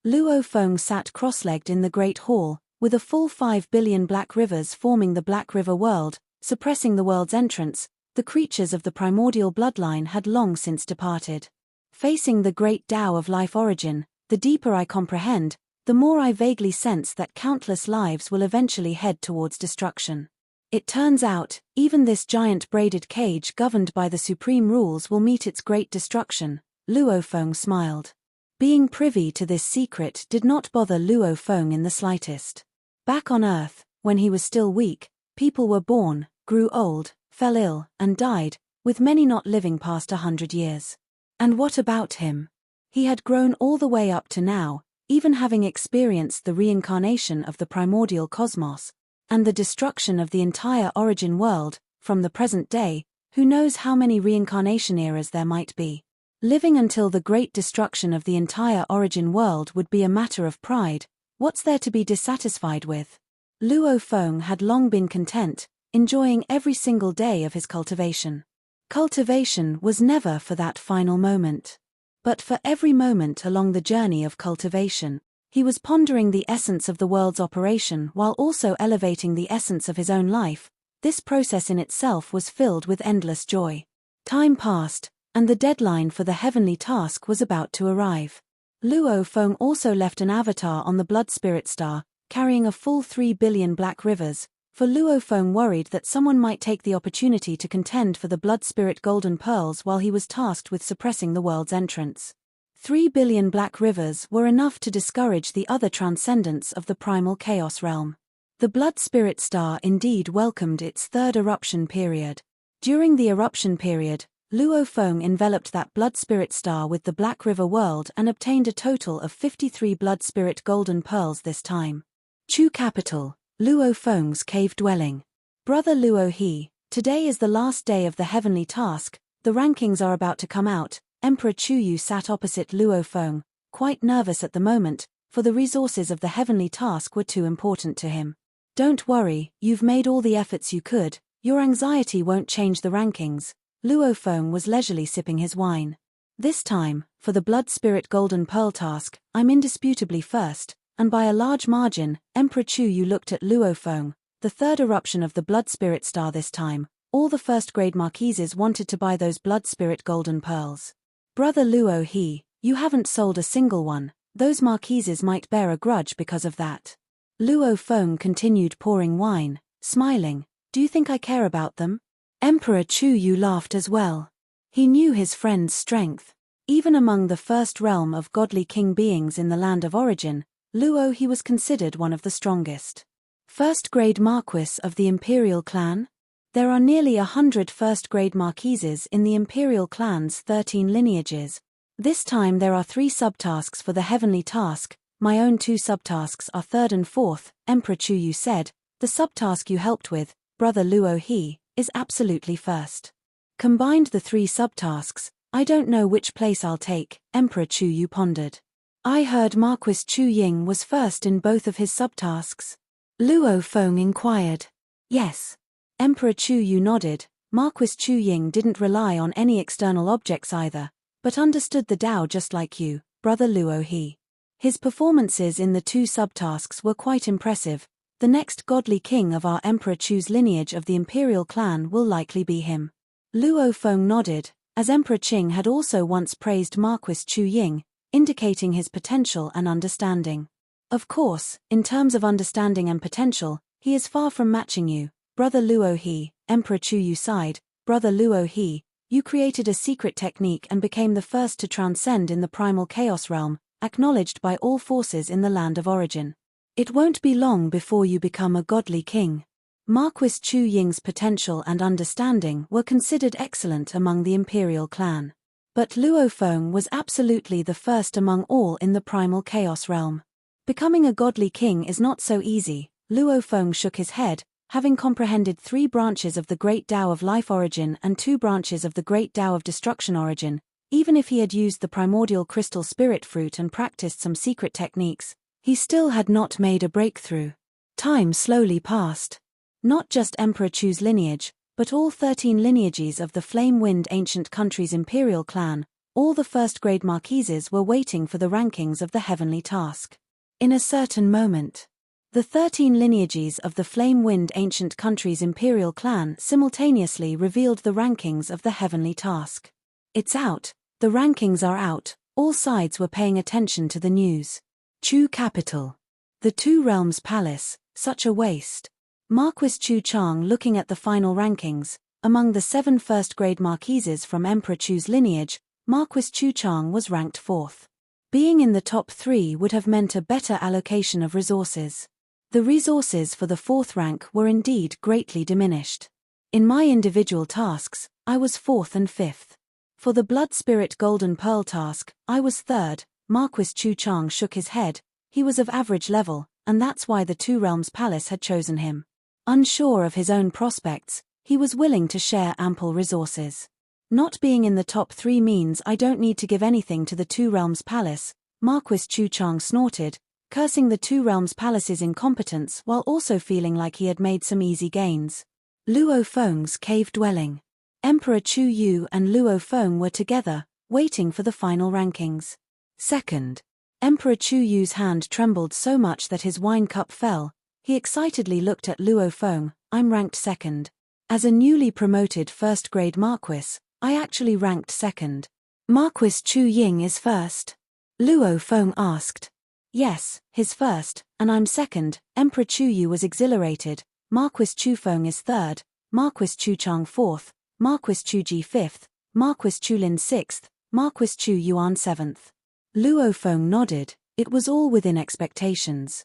Luo Feng sat cross-legged in the great hall, with a full 5 billion black rivers forming the Black River world, suppressing the world's entrance. The creatures of the primordial bloodline had long since departed. Facing the great Tao of life origin, the deeper I comprehend, the more I vaguely sense that countless lives will eventually head towards destruction. It turns out, even this giant braided cage governed by the supreme rules will meet its great destruction, Luo Feng smiled. Being privy to this secret did not bother Luo Feng in the slightest. Back on Earth, when he was still weak, people were born, grew old, fell ill, and died, with many not living past 100 years. And what about him? He had grown all the way up to now, even having experienced the reincarnation of the primordial cosmos, and the destruction of the entire origin world. From the present day, who knows how many reincarnation eras there might be. Living until the great destruction of the entire origin world would be a matter of pride. What's there to be dissatisfied with? Luo Feng had long been content, enjoying every single day of his cultivation. Cultivation was never for that final moment. But for every moment along the journey of cultivation, he was pondering the essence of the world's operation while also elevating the essence of his own life. This process in itself was filled with endless joy. Time passed, and the deadline for the heavenly task was about to arrive. Luo Feng also left an avatar on the Blood Spirit Star, carrying a full 3 billion black rivers, for Luo Feng worried that someone might take the opportunity to contend for the Blood Spirit Golden Pearls while he was tasked with suppressing the world's entrance. 3 billion black rivers were enough to discourage the other transcendents of the primal chaos realm. The Blood Spirit Star indeed welcomed its third eruption period. During the eruption period, Luo Feng enveloped that Blood Spirit Star with the Black River world and obtained a total of 53 Blood Spirit Golden Pearls this time. Chu Capital, Luo Feng's cave dwelling. Brother Luo He, today is the last day of the heavenly task, the rankings are about to come out. Emperor Chu Yu sat opposite Luo Feng, quite nervous at the moment, for the resources of the heavenly task were too important to him. Don't worry, you've made all the efforts you could, your anxiety won't change the rankings. Luo Feng was leisurely sipping his wine. This time, for the Blood Spirit Golden Pearl task, I'm indisputably first, and by a large margin. Emperor Chu Yu looked at Luo Feng, the third eruption of the Blood Spirit Star this time. All the first-grade marquises wanted to buy those Blood Spirit Golden Pearls. Brother Luo He, you haven't sold a single one, those marquises might bear a grudge because of that. Luo Feng continued pouring wine, smiling. Do you think I care about them? Emperor Chu Yu laughed as well. He knew his friend's strength. Even among the first realm of godly king beings in the land of origin, Luo He was considered one of the strongest. First-grade marquis of the imperial clan? There are nearly 100 first-grade marquises in the imperial clan's 13 lineages. This time there are 3 subtasks for the heavenly task. My own 2 subtasks are third and fourth, Emperor Chu Yu said. The subtask you helped with, Brother Luo He, is absolutely first. Combined the 3 subtasks, I don't know which place I'll take, Emperor Chu Yu pondered. I heard Marquis Chu Ying was first in both of his subtasks. Luo Feng inquired. Yes. Emperor Chu Yu nodded. Marquis Chu Ying didn't rely on any external objects either, but understood the Tao just like you, Brother Luo He. His performances in the 2 subtasks were quite impressive. The next godly king of our Emperor Chu's lineage of the imperial clan will likely be him. Luo Feng nodded, as Emperor Qing had also once praised Marquis Chu Ying, indicating his potential and understanding. Of course, in terms of understanding and potential, he is far from matching you, Brother Luo He. Emperor Chu Yu sighed. Brother Luo He, you created a secret technique and became the first to transcend in the primal chaos realm, acknowledged by all forces in the land of origin. It won't be long before you become a godly king. Marquis Chu Ying's potential and understanding were considered excellent among the imperial clan. But Luo Feng was absolutely the first among all in the primal chaos realm. Becoming a godly king is not so easy. Luo Feng shook his head, having comprehended 3 branches of the Great Tao of Life origin and 2 branches of the Great Tao of Destruction origin. Even if he had used the primordial crystal spirit fruit and practiced some secret techniques, he still had not made a breakthrough. Time slowly passed. Not just Emperor Chu's lineage, but all 13 lineages of the Flame-Wind Ancient Country's imperial clan, all the first-grade marquises were waiting for the rankings of the heavenly task. In a certain moment, the 13 lineages of the Flame-Wind Ancient Country's imperial clan simultaneously revealed the rankings of the heavenly task. It's out, the rankings are out, all sides were paying attention to the news. Chu Capital. The Two Realms Palace, such a waste. Marquis Chu Chang looking at the final rankings. Among the 7 first-grade marquises from Emperor Chu's lineage, Marquis Chu Chang was ranked 4th. Being in the top 3 would have meant a better allocation of resources. The resources for the 4th rank were indeed greatly diminished. In my individual tasks, I was 4th and 5th. For the Blood Spirit Golden Pearl task, I was 3rd. Marquis Chu Chang shook his head. He was of average level, and that's why the Two Realms Palace had chosen him. Unsure of his own prospects, he was willing to share ample resources. Not being in the top 3 means I don't need to give anything to the Two Realms Palace, Marquis Chu Chang snorted. cursing the two realms' palaces' incompetence while also feeling like he had made some easy gains. Luo Feng's cave dwelling. Emperor Chu Yu and Luo Feng were together, waiting for the final rankings. Second. Emperor Chu Yu's hand trembled so much that his wine cup fell. He excitedly looked at Luo Feng. I'm ranked second. As a newly promoted first-grade Marquis, I actually ranked second. Marquis Chu Ying is first? Luo Feng asked. Yes, he's first, and I'm second. Emperor Chu Yu was exhilarated. Marquis Chu Feng is third, Marquis Chu Chang fourth, Marquis Chu Ji fifth, Marquis Chu Lin sixth, Marquis Chu Yuan seventh. Luo Feng nodded. It was all within expectations.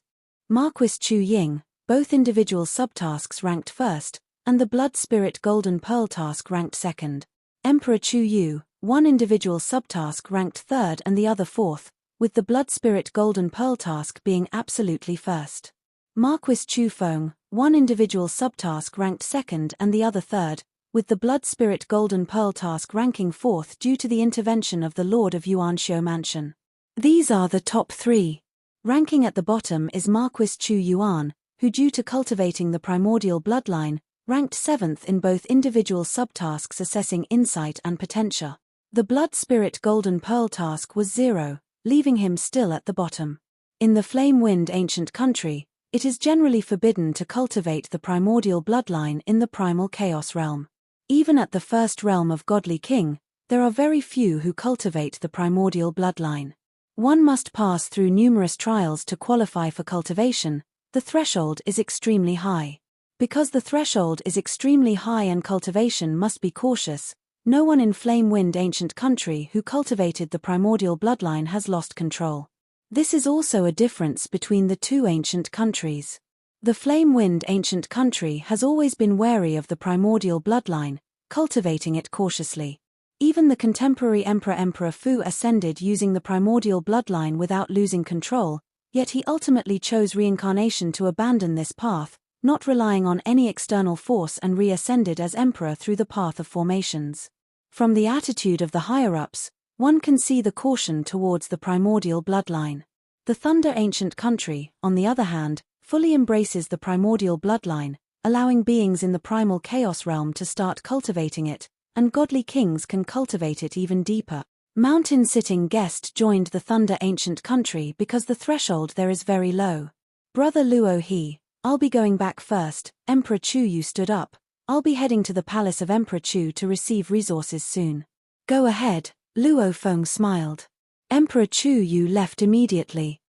Marquis Chu Ying, both individual subtasks ranked first, and the Blood Spirit Golden Pearl task ranked second. Emperor Chu Yu, one individual subtask ranked third and the other fourth, with the Blood Spirit Golden Pearl task being absolutely first. Marquis Chu Feng, one individual subtask ranked second and the other third, with the Blood Spirit Golden Pearl task ranking fourth due to the intervention of the Lord of Yuanxiu Mansion. These are the top three. Ranking at the bottom is Marquis Chu Yuan, who due to cultivating the primordial bloodline, ranked seventh in both individual subtasks assessing insight and potentia. The Blood Spirit Golden Pearl task was 0, leaving him still at the bottom. In the Flame Wind Ancient Country, it is generally forbidden to cultivate the primordial bloodline in the primal chaos realm. Even at the first realm of Godly King, there are very few who cultivate the primordial bloodline. One must pass through numerous trials to qualify for cultivation. The threshold is extremely high. Because the threshold is extremely high and cultivation must be cautious, no one in Flame Wind Ancient Country who cultivated the primordial bloodline has lost control. This is also a difference between the two ancient countries. The Flame Wind Ancient Country has always been wary of the primordial bloodline, cultivating it cautiously. Even the contemporary Emperor Fu ascended using the primordial bloodline without losing control, yet he ultimately chose reincarnation to abandon this path, not relying on any external force, and reascended as emperor through the path of formations. From the attitude of the higher-ups, one can see the caution towards the primordial bloodline. The Thunder Ancient Country, on the other hand, fully embraces the primordial bloodline, allowing beings in the primal chaos realm to start cultivating it, and godly kings can cultivate it even deeper. Mountain-sitting guest joined the Thunder Ancient Country because the threshold there is very low. Brother Luo He, I'll be going back first. Emperor Chu Yu stood up. I'll be heading to the palace of Emperor Chu to receive resources soon. Go ahead, Luo Feng smiled. Emperor Chu Yu left immediately.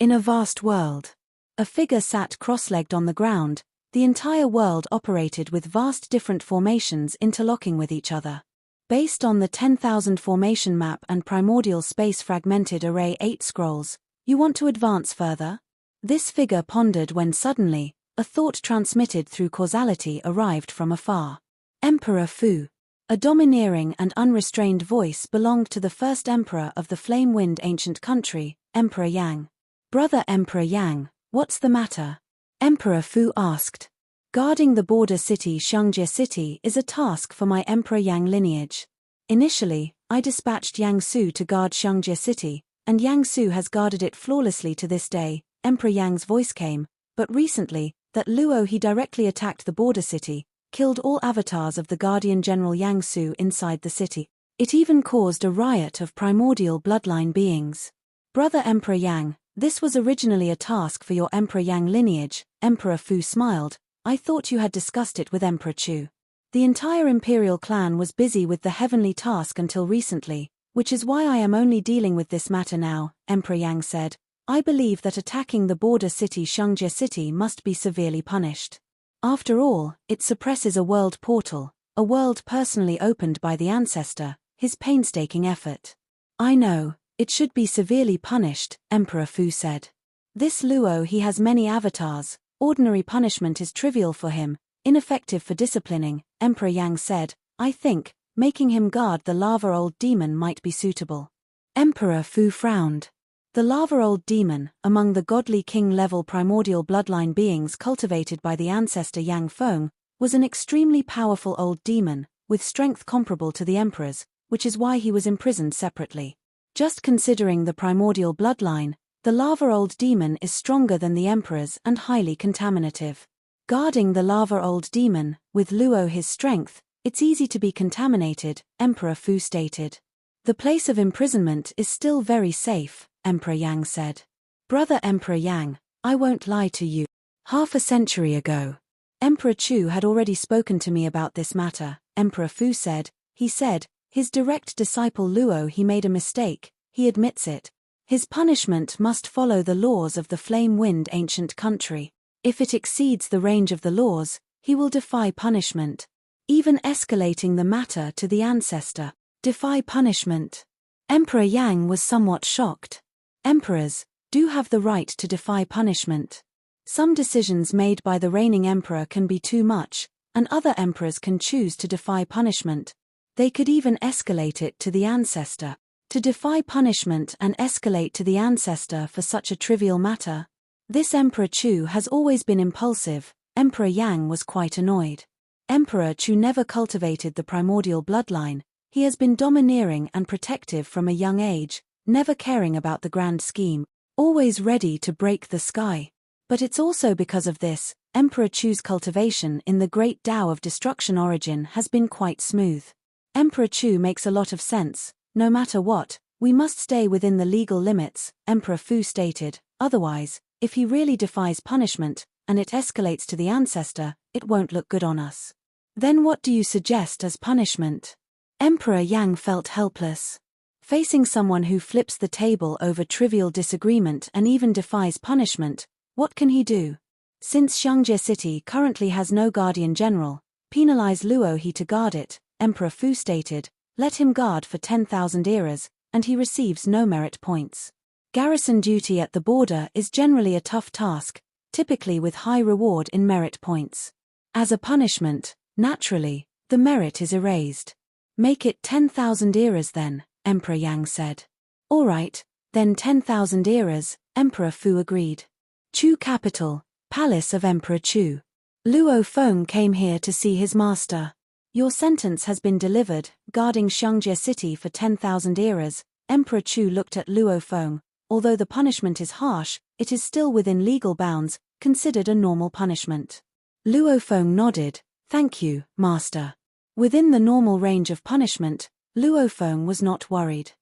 In a vast world. A figure sat cross-legged on the ground. The entire world operated with vast different formations interlocking with each other. Based on the 10,000 formation map and primordial space fragmented array 8 scrolls, you want to advance further? This figure pondered when suddenly, a thought transmitted through causality arrived from afar. Emperor Fu. A domineering and unrestrained voice belonged to the first emperor of the Flame Wind Ancient Country, Emperor Yang. Brother Emperor Yang, what's the matter? Emperor Fu asked. Guarding the border city Xiangjie City is a task for my Emperor Yang lineage. Initially, I dispatched Yang Su to guard Xiangjie City, and Yang Su has guarded it flawlessly to this day. Emperor Yang's voice came, but recently, that Luo He directly attacked the border city, killed all avatars of the Guardian General Yang Su inside the city. It even caused a riot of primordial bloodline beings. Brother Emperor Yang, this was originally a task for your Emperor Yang lineage. Emperor Fu smiled. I thought you had discussed it with Emperor Chu. The entire imperial clan was busy with the heavenly task until recently, which is why I am only dealing with this matter now, Emperor Yang said. I believe that attacking the border city Xiangjie City must be severely punished. After all, it suppresses a world portal, a world personally opened by the ancestor, his painstaking effort. I know, it should be severely punished, Emperor Fu said. This Luo He has many avatars. Ordinary punishment is trivial for him, ineffective for disciplining, Emperor Yang said. I think, making him guard the lava old demon might be suitable. Emperor Fu frowned. The lava old demon, among the godly king-level primordial bloodline beings cultivated by the ancestor Yang Feng, was an extremely powerful old demon, with strength comparable to the emperor's, which is why he was imprisoned separately. Just considering the primordial bloodline, the lava-old demon is stronger than the emperor's and highly contaminative. Guarding the lava-old demon, with Luo his strength, it's easy to be contaminated, Emperor Fu stated. The place of imprisonment is still very safe, Emperor Yang said. Brother Emperor Yang, I won't lie to you. Half a century ago, Emperor Chu had already spoken to me about this matter, Emperor Fu said. He said, his direct disciple Luo he made a mistake, he admits it. His punishment must follow the laws of the flame-wind ancient country. If it exceeds the range of the laws, he will defy punishment. Even escalating the matter to the ancestor. Defy punishment. Emperor Yang was somewhat shocked. Emperors do have the right to defy punishment. Some decisions made by the reigning emperor can be too much, and other emperors can choose to defy punishment. They could even escalate it to the ancestor. To defy punishment and escalate to the ancestor for such a trivial matter. This Emperor Chu has always been impulsive. Emperor Yang was quite annoyed. Emperor Chu never cultivated the primordial bloodline. He has been domineering and protective from a young age, never caring about the grand scheme, always ready to break the sky. But it's also because of this, Emperor Chu's cultivation in the great Tao of destruction origin has been quite smooth. Emperor Chu makes a lot of sense. No matter what, we must stay within the legal limits, Emperor Fu stated. Otherwise, if he really defies punishment, and it escalates to the ancestor, it won't look good on us. Then what do you suggest as punishment? Emperor Yang felt helpless. Facing someone who flips the table over trivial disagreement and even defies punishment, what can he do? Since Xiangjie City currently has no guardian general, penalize Luo he to guard it, Emperor Fu stated. Let him guard for 10,000 eras, and he receives no merit points. Garrison duty at the border is generally a tough task, typically with high reward in merit points. As a punishment, naturally, the merit is erased. Make it 10,000 eras then, Emperor Yang said. Alright, then 10,000 eras, Emperor Fu agreed. Chu capital, Palace of Emperor Chu. Luo Feng came here to see his master. Your sentence has been delivered, guarding Xiangjie City for 10,000 eras. Emperor Chu looked at Luo Feng. Although the punishment is harsh, it is still within legal bounds, considered a normal punishment. Luo Feng nodded. Thank you, master. Within the normal range of punishment, Luo Feng was not worried.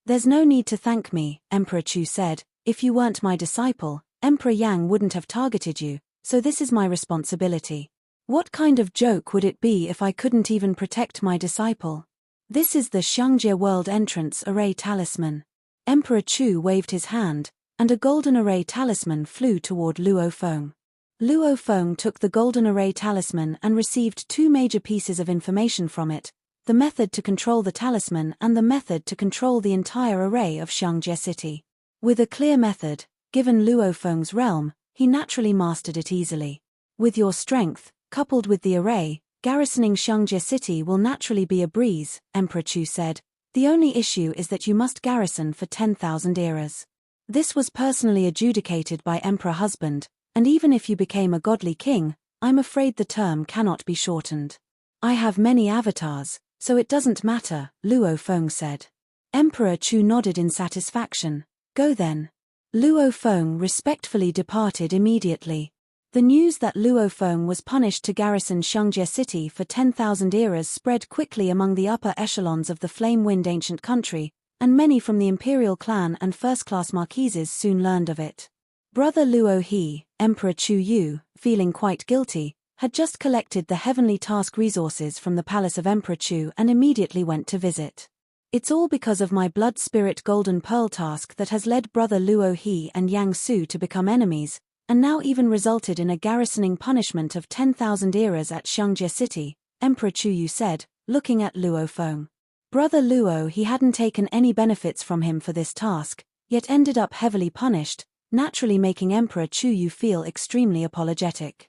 There's no need to thank me, Emperor Chu said. If you weren't my disciple, Emperor Yang wouldn't have targeted you, so this is my responsibility. What kind of joke would it be if I couldn't even protect my disciple? This is the Xiangjie World Entrance Array Talisman. Emperor Chu waved his hand, and a golden array talisman flew toward Luo Feng. Luo Feng took the golden array talisman and received two major pieces of information from it, the method to control the talisman and the method to control the entire array of Xiangjie City. With a clear method, given Luo Feng's realm, he naturally mastered it easily. With your strength, coupled with the array, garrisoning Xiangjie City will naturally be a breeze, Emperor Chu said. The only issue is that you must garrison for 10,000 eras. This was personally adjudicated by Emperor Husband, and even if you became a godly king, I'm afraid the term cannot be shortened. I have many avatars, so it doesn't matter, Luo Feng said. Emperor Chu nodded in satisfaction. Go then. Luo Feng respectfully departed immediately. The news that Luo Feng was punished to garrison Xiangjie City for 10,000 eras spread quickly among the upper echelons of the flame-wind ancient country, and many from the imperial clan and first-class marquises soon learned of it. Brother Luo He, Emperor Chu Yu, feeling quite guilty, had just collected the heavenly task resources from the palace of Emperor Chu and immediately went to visit. It's all because of my blood spirit golden pearl task that has led Brother Luo He and Yang Su to become enemies, and now even resulted in a garrisoning punishment of 10,000 eras at Xiangjie City, Emperor Chu Yu said, looking at Luo Feng. Brother Luo He hadn't taken any benefits from him for this task, yet ended up heavily punished, naturally making Emperor Chu Yu feel extremely apologetic.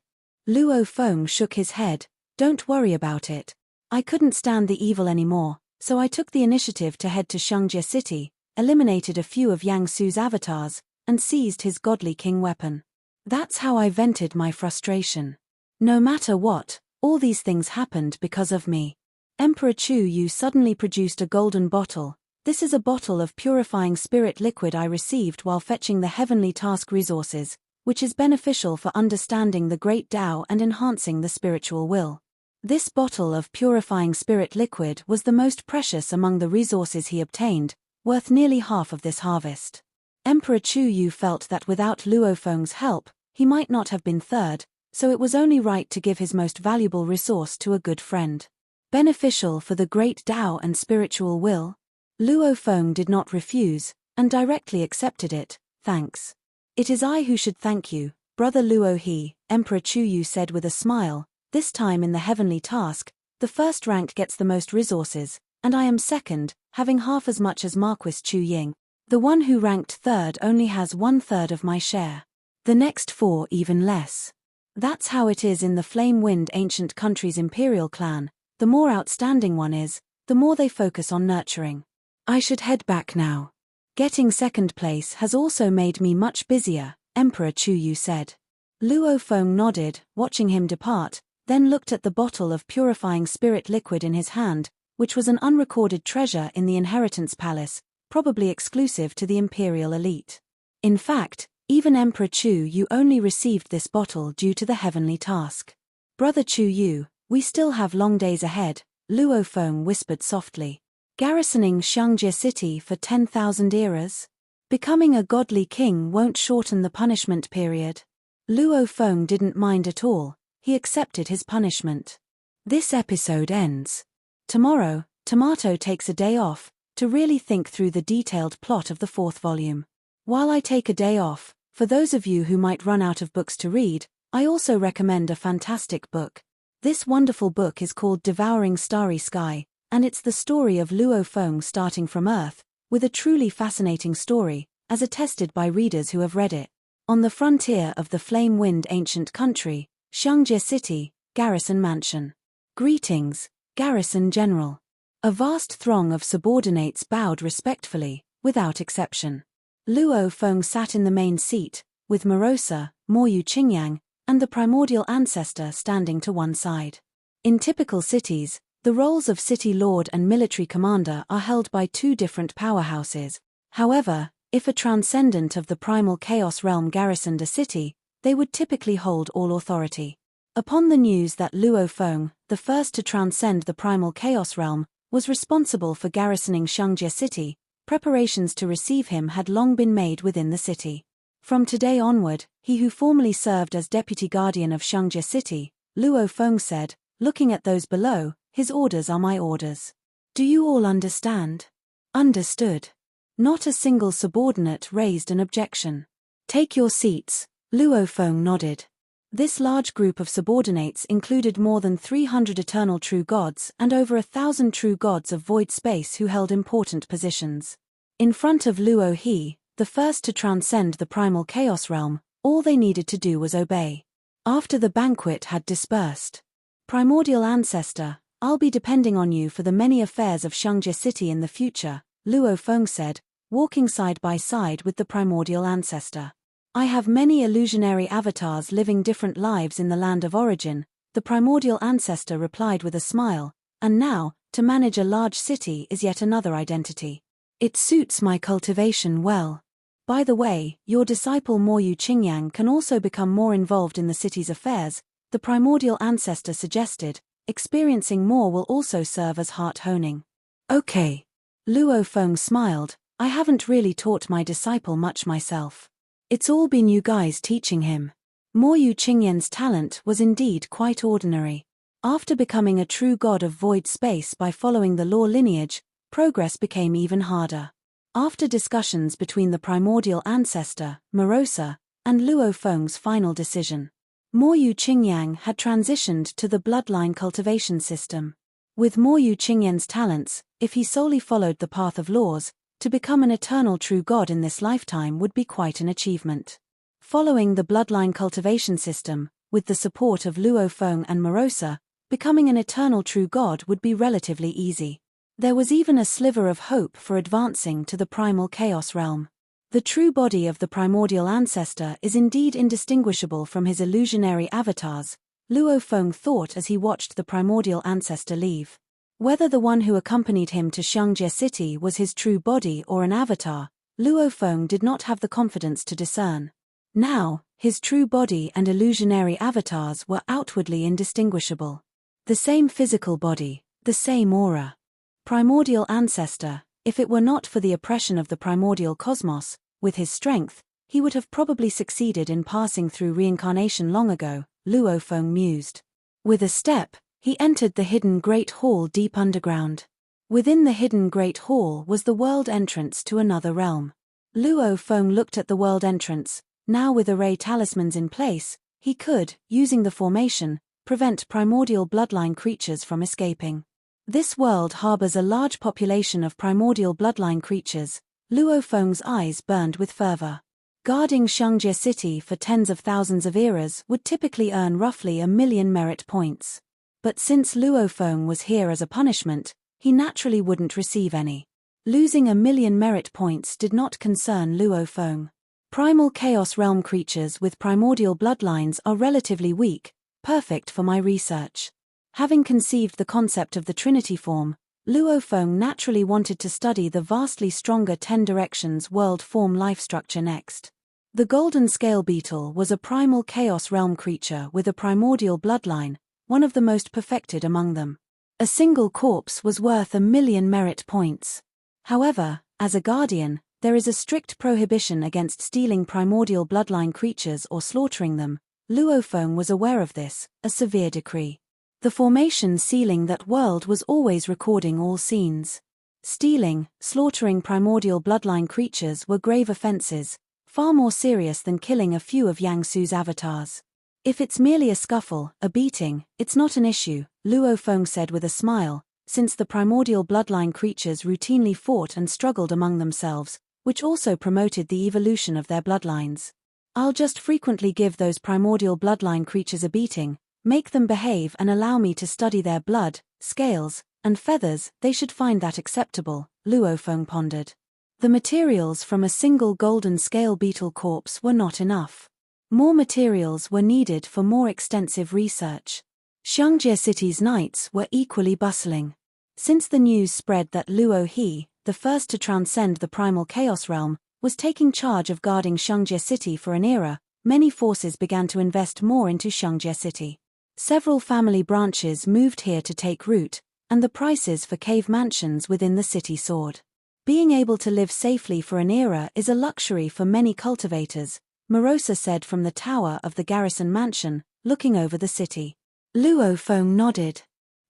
Luo Feng shook his head. Don't worry about it. I couldn't stand the evil anymore, so I took the initiative to head to Xiangjie City, eliminated a few of Yang Su's avatars, and seized his godly king weapon. That's how I vented my frustration. No matter what, all these things happened because of me. Emperor Chu Yu suddenly produced a golden bottle. This is a bottle of purifying spirit liquid I received while fetching the heavenly task resources, which is beneficial for understanding the great Tao and enhancing the spiritual will. This bottle of purifying spirit liquid was the most precious among the resources he obtained, worth nearly half of this harvest. Emperor Chu Yu felt that without Luo Feng's help, he might not have been third, so it was only right to give his most valuable resource to a good friend. Beneficial for the great Tao and spiritual will? Luo Feng did not refuse, and directly accepted it. Thanks. It is I who should thank you, Brother Luo He, Emperor Chu Yu said with a smile. This time in the heavenly task, the first rank gets the most resources, and I am second, having half as much as Marquis Chu Ying. The one who ranked third only has 1/3 of my share. The next 4 even less. That's how it is in the Flame Wind Ancient Country's imperial clan. The more outstanding one is, the more they focus on nurturing. I should head back now. Getting second place has also made me much busier, Emperor Chu Yu said. Luo Feng nodded, watching him depart, then looked at the bottle of purifying spirit liquid in his hand, which was an unrecorded treasure in the Inheritance Palace, probably exclusive to the imperial elite. In fact, even Emperor Chu Yu only received this bottle due to the heavenly task. Brother Chu Yu, we still have long days ahead, Luo Feng whispered softly. Garrisoning Xiangjie City for 10,000 eras? Becoming a godly king won't shorten the punishment period. Luo Feng didn't mind at all. He accepted his punishment. This episode ends. Tomorrow, Tomato takes a day off, to really think through the detailed plot of the 4th volume. While I take a day off, for those of you who might run out of books to read, I also recommend a fantastic book. This wonderful book is called Devouring Starry Sky, and it's the story of Luo Feng starting from Earth, with a truly fascinating story, as attested by readers who have read it. On the frontier of the Flame Wind Ancient Country, Xiangjie City, Garrison Mansion. Greetings, Garrison General. A vast throng of subordinates bowed respectfully, without exception. Luo Feng sat in the main seat, with Morosa, Moyu Qingyang, and the primordial ancestor standing to one side. In typical cities, the roles of city lord and military commander are held by 2 different powerhouses. However, if a transcendent of the primal chaos realm garrisoned a city, they would typically hold all authority. Upon the news that Luo Feng, the first to transcend the primal chaos realm, was responsible for garrisoning Xiangjie City, preparations to receive him had long been made within the city. From today onward, he who formerly served as deputy guardian of Xiangjie City, Luo Feng said, looking at those below, his orders are my orders. Do you all understand? Understood. Not a single subordinate raised an objection. Take your seats, Luo Feng nodded. This large group of subordinates included more than 300 eternal true gods and over 1,000 true gods of void space who held important positions. In front of Luo He, the first to transcend the primal chaos realm, all they needed to do was obey. After the banquet had dispersed. Primordial ancestor, I'll be depending on you for the many affairs of Xiangjie City in the future, Luo Feng said, walking side by side with the primordial ancestor. I have many illusionary avatars living different lives in the land of origin, the primordial ancestor replied with a smile, and now, to manage a large city is yet another identity. It suits my cultivation well. By the way, your disciple Moyu Qingyang can also become more involved in the city's affairs, the primordial ancestor suggested. Experiencing more will also serve as heart honing. Okay. Luo Feng smiled, I haven't really taught my disciple much myself. It's all been you guys teaching him. Moyu Qingyang's talent was indeed quite ordinary. After becoming a true god of void space by following the law lineage, progress became even harder. After discussions between the primordial ancestor, Morosa, and Luo Feng's final decision, Moyu Qingyang had transitioned to the bloodline cultivation system. With Moyu Qingyang's talents, if he solely followed the path of laws, to become an eternal true god in this lifetime would be quite an achievement. Following the bloodline cultivation system, with the support of Luo Feng and Morosa, becoming an eternal true god would be relatively easy. There was even a sliver of hope for advancing to the primal chaos realm. The true body of the primordial ancestor is indeed indistinguishable from his illusionary avatars, Luo Feng thought as he watched the primordial ancestor leave. Whether the one who accompanied him to Xiangjie City was his true body or an avatar, Luo Feng did not have the confidence to discern. Now, his true body and illusionary avatars were outwardly indistinguishable. The same physical body, the same aura. Primordial ancestor, if it were not for the oppression of the primordial cosmos, with his strength, he would have probably succeeded in passing through reincarnation long ago, Luo Feng mused. With a step, he entered the hidden Great Hall deep underground. Within the hidden Great Hall was the world entrance to another realm. Luo Feng looked at the world entrance. Now with array talismans in place, he could, using the formation, prevent primordial bloodline creatures from escaping. This world harbors a large population of primordial bloodline creatures. Luo Feng's eyes burned with fervor. Guarding Xiangjie City for tens of thousands of eras would typically earn roughly 1,000,000 merit points. But since Luo Feng was here as a punishment, he naturally wouldn't receive any. Losing 1,000,000 merit points did not concern Luo Feng. Primal Chaos Realm creatures with primordial bloodlines are relatively weak, perfect for my research. Having conceived the concept of the Trinity form, Luo Feng naturally wanted to study the vastly stronger 10 Directions world form life structure next. The Golden Scale Beetle was a primal Chaos Realm creature with a primordial bloodline, one of the most perfected among them. A single corpse was worth 1,000,000 merit points. However, as a guardian, there is a strict prohibition against stealing primordial bloodline creatures or slaughtering them. Luo Feng was aware of this, a severe decree. The formation sealing that world was always recording all scenes. Stealing, slaughtering primordial bloodline creatures were grave offenses, far more serious than killing a few of Yang Su's avatars. If it's merely a scuffle, a beating, it's not an issue, Luo Feng said with a smile, since the primordial bloodline creatures routinely fought and struggled among themselves, which also promoted the evolution of their bloodlines. I'll just frequently give those primordial bloodline creatures a beating, make them behave and allow me to study their blood, scales, and feathers. They should find that acceptable, Luo Feng pondered. The materials from a single golden scale beetle corpse were not enough. More materials were needed for more extensive research. Xiangjie City's nights were equally bustling. Since the news spread that Luo He, the first to transcend the primal chaos realm, was taking charge of guarding Xiangjie City for an era, many forces began to invest more into Xiangjie City. Several family branches moved here to take root, and the prices for cave mansions within the city soared. Being able to live safely for an era is a luxury for many cultivators, Morosa said from the tower of the garrison mansion, looking over the city. Luo Feng nodded.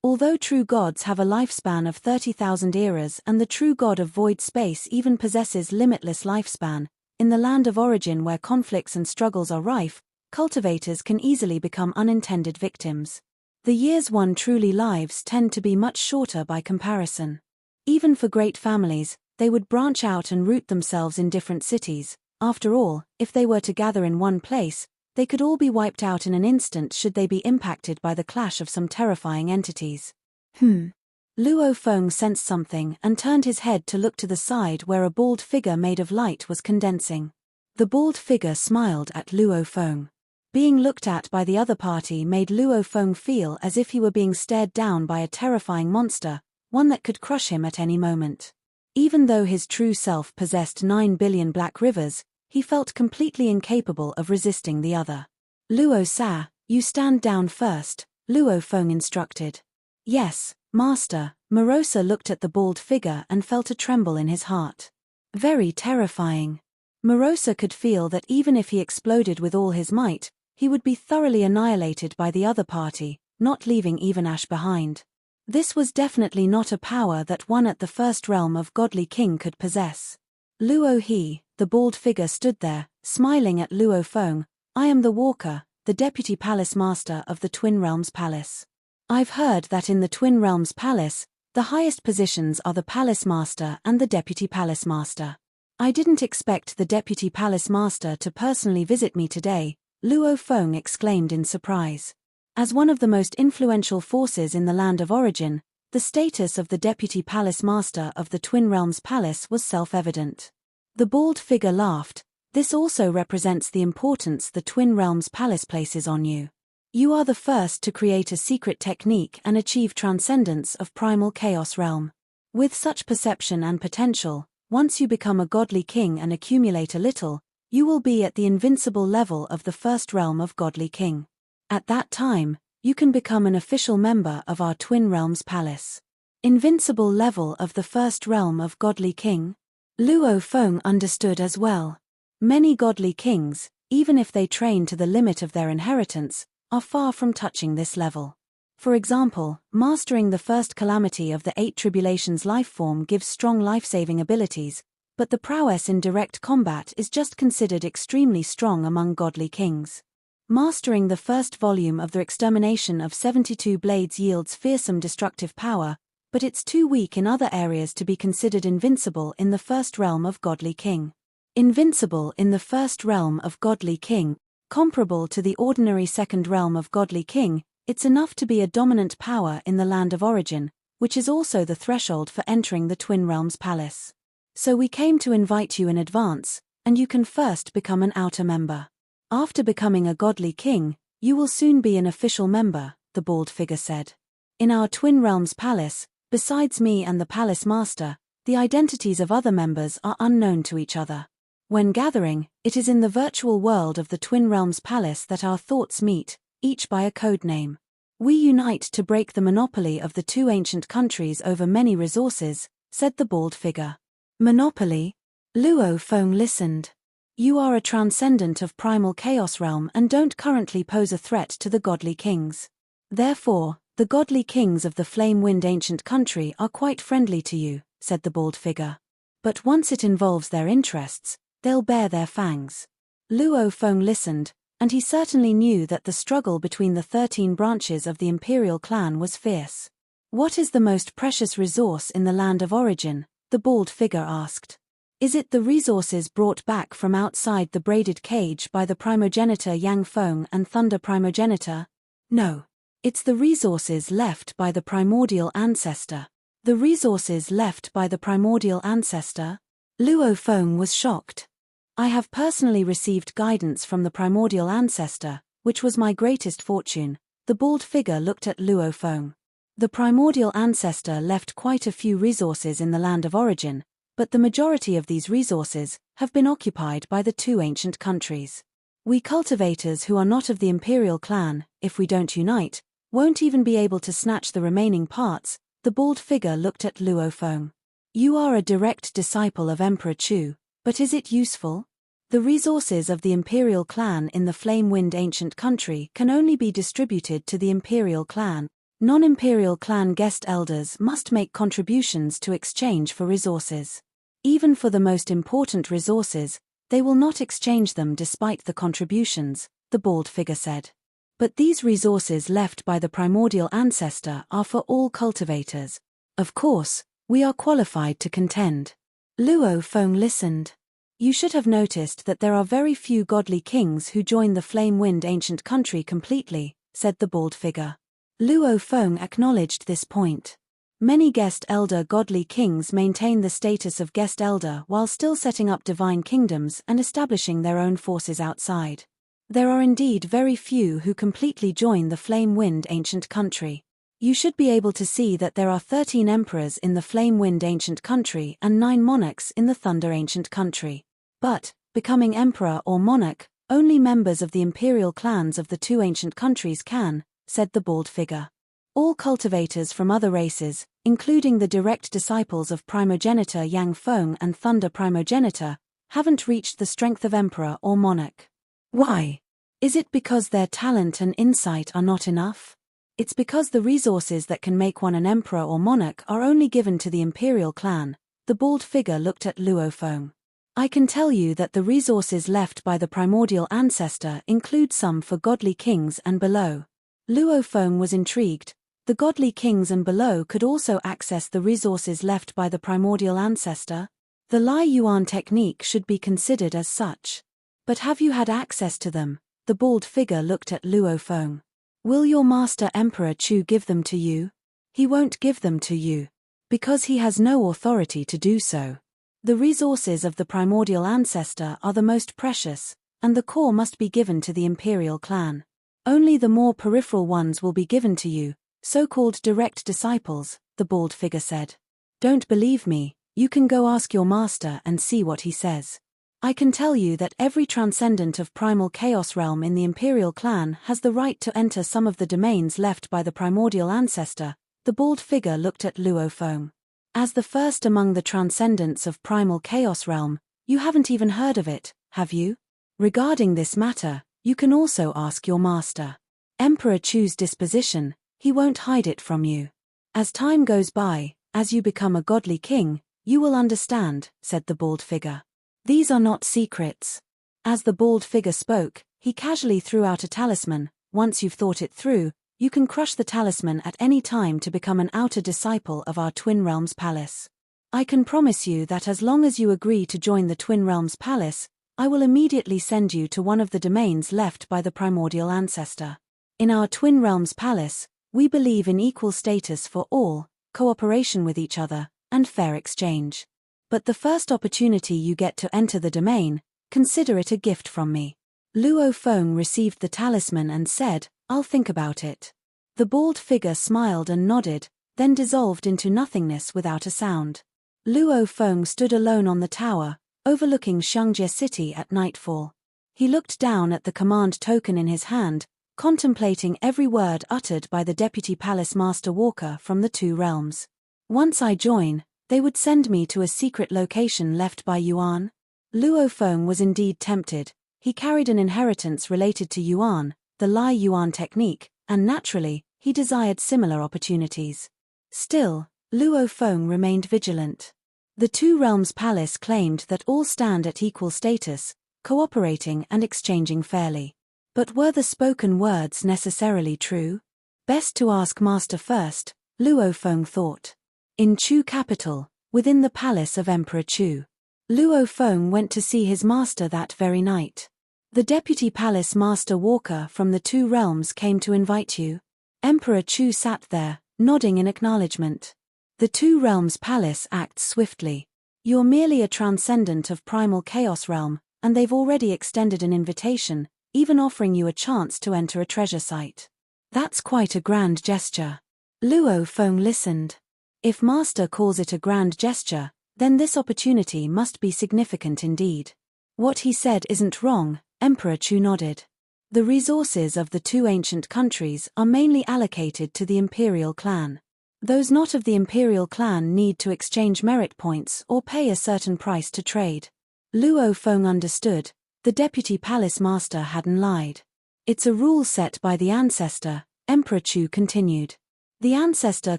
Although true gods have a lifespan of 30,000 eras and the true god of void space even possesses limitless lifespan, in the land of origin where conflicts and struggles are rife, cultivators can easily become unintended victims. The years one truly lives tend to be much shorter by comparison. Even for great families, they would branch out and root themselves in different cities. After all, if they were to gather in one place, they could all be wiped out in an instant should they be impacted by the clash of some terrifying entities. Luo Feng sensed something and turned his head to look to the side where a bald figure made of light was condensing. The bald figure smiled at Luo Feng. Being looked at by the other party made Luo Feng feel as if he were being stared down by a terrifying monster, one that could crush him at any moment. Even though his true self possessed 9 billion black rivers, he felt completely incapable of resisting the other. Luo Sa, you stand down first, Luo Feng instructed. Yes, master. Morosa looked at the bald figure and felt a tremble in his heart. Very terrifying. Morosa could feel that even if he exploded with all his might, he would be thoroughly annihilated by the other party, not leaving even ash behind. This was definitely not a power that one at the first realm of Godly King could possess. Luo He, the bald figure stood there, smiling at Luo Feng. I am the Walker, the Deputy Palace Master of the Twin Realms Palace. I've heard that in the Twin Realms Palace, the highest positions are the Palace Master and the Deputy Palace Master. I didn't expect the Deputy Palace Master to personally visit me today, Luo Feng exclaimed in surprise. As one of the most influential forces in the land of origin, the status of the Deputy Palace Master of the Twin Realms Palace was self-evident. The bald figure laughed. This also represents the importance the Twin Realms Palace places on you. You are the first to create a secret technique and achieve transcendence of primal chaos realm. With such perception and potential, once you become a godly king and accumulate a little, you will be at the invincible level of the first realm of godly king. At that time, you can become an official member of our Twin Realms Palace. Invincible level of the first realm of godly king? Luo Feng understood as well. Many godly kings, even if they train to the limit of their inheritance, are far from touching this level. For example, mastering the first calamity of the 8 tribulations life form gives strong life-saving abilities, but the prowess in direct combat is just considered extremely strong among godly kings. Mastering the first volume of the extermination of 72 blades yields fearsome destructive power, but it's too weak in other areas to be considered invincible in the first realm of godly king. Invincible in the first realm of godly king, comparable to the ordinary second realm of godly king, it's enough to be a dominant power in the land of origin, which is also the threshold for entering the Twin Realms Palace. So we came to invite you in advance, and you can first become an outer member. After becoming a godly king, you will soon be an official member, the bald figure said. In our Twin Realms Palace, besides me and the Palace Master, the identities of other members are unknown to each other. When gathering, it is in the virtual world of the Twin Realms Palace that our thoughts meet, each by a code name. We unite to break the monopoly of the 2 ancient countries over many resources, said the bald figure. Monopoly? Luo Feng listened. You are a transcendent of primal chaos realm and don't currently pose a threat to the godly kings. Therefore, the godly kings of the flame-wind ancient country are quite friendly to you, said the bald figure. But once it involves their interests, they'll bare their fangs. Luo Feng listened, and he certainly knew that the struggle between the 13 branches of the imperial clan was fierce. What is the most precious resource in the land of origin? The bald figure asked. Is it the resources brought back from outside the braided cage by the primogenitor Yang Feng and Thunder primogenitor? No. It's the resources left by the primordial ancestor. The resources left by the primordial ancestor? Luo Feng was shocked. I have personally received guidance from the primordial ancestor, which was my greatest fortune. The bald figure looked at Luo Feng. The primordial ancestor left quite a few resources in the land of origin, but the majority of these resources have been occupied by the 2 ancient countries. We cultivators who are not of the imperial clan, if we don't unite, won't even be able to snatch the remaining parts. The bald figure looked at Luo Feng. You are a direct disciple of Emperor Chu, but is it useful? The resources of the imperial clan in the flame-wind ancient country can only be distributed to the imperial clan. Non-imperial clan guest elders must make contributions to exchange for resources. Even for the most important resources, they will not exchange them despite the contributions, the bald figure said. But these resources left by the primordial ancestor are for all cultivators. Of course, we are qualified to contend. Luo Feng listened. You should have noticed that there are very few godly kings who join the flame-wind ancient country completely, said the bald figure. Luo Feng acknowledged this point. Many guest elder godly kings maintain the status of guest elder while still setting up divine kingdoms and establishing their own forces outside. There are indeed very few who completely join the flame-wind ancient country. You should be able to see that there are 13 emperors in the flame-wind ancient country and 9 monarchs in the thunder ancient country. But, becoming emperor or monarch, only members of the imperial clans of the 2 ancient countries can, said the bald figure. All cultivators from other races, including the direct disciples of primogenitor Yang Feng and Thunder primogenitor, haven't reached the strength of emperor or monarch. Why? Is it because their talent and insight are not enough? It's because the resources that can make one an emperor or monarch are only given to the imperial clan. The bald figure looked at Luo Feng. I can tell you that the resources left by the primordial ancestor include some for godly kings and below. Luo Feng was intrigued. The godly kings and below could also access the resources left by the primordial ancestor. The Lai Yuan technique should be considered as such. But have you had access to them? The bald figure looked at Luo Feng. Will your master Emperor Chu give them to you? He won't give them to you. Because he has no authority to do so. The resources of the primordial ancestor are the most precious, and the core must be given to the imperial clan. Only the more peripheral ones will be given to you, so-called direct disciples, the bald figure said. Don't believe me, you can go ask your master and see what he says. I can tell you that every transcendent of primal chaos realm in the imperial clan has the right to enter some of the domains left by the primordial ancestor. The bald figure looked at Luo Feng. As the first among the transcendents of primal chaos realm, you haven't even heard of it, have you? Regarding this matter, you can also ask your master. Emperor Chu's disposition, he won't hide it from you. As time goes by, as you become a godly king, you will understand, said the bald figure. These are not secrets. As the bald figure spoke, he casually threw out a talisman. Once you've thought it through, you can crush the talisman at any time to become an outer disciple of our Twin Realms Palace. I can promise you that as long as you agree to join the Twin Realms Palace, I will immediately send you to one of the domains left by the primordial ancestor. In our Twin Realms Palace, we believe in equal status for all, cooperation with each other, and fair exchange. But the first opportunity you get to enter the domain, consider it a gift from me. Luo Feng received the talisman and said, I'll think about it. The bald figure smiled and nodded, then dissolved into nothingness without a sound. Luo Feng stood alone on the tower, overlooking Xiangjie City at nightfall. He looked down at the command token in his hand, contemplating every word uttered by the Deputy Palace Master Walker from the two realms. Once I join, they would send me to a secret location left by Yuan. Luo Feng was indeed tempted. He carried an inheritance related to Yuan, the Lai Yuan technique, and naturally, he desired similar opportunities. Still, Luo Feng remained vigilant. The Two Realms Palace claimed that all stand at equal status, cooperating and exchanging fairly. But were the spoken words necessarily true? Best to ask Master first, Luo Feng thought. In Chu capital, within the palace of Emperor Chu, Luo Feng went to see his master that very night. The Deputy Palace Master Walker from the Two Realms came to invite you. Emperor Chu sat there, nodding in acknowledgement. The Two Realms Palace acts swiftly. You're merely a transcendent of primal chaos realm, and they've already extended an invitation, even offering you a chance to enter a treasure site. That's quite a grand gesture. Luo Feng listened. If Master calls it a grand gesture, then this opportunity must be significant indeed. What he said isn't wrong, Emperor Chu nodded. The resources of the two ancient countries are mainly allocated to the imperial clan. Those not of the imperial clan need to exchange merit points or pay a certain price to trade. Luo Feng understood. The Deputy Palace Master hadn't lied. It's a rule set by the ancestor, Emperor Chu continued. The ancestor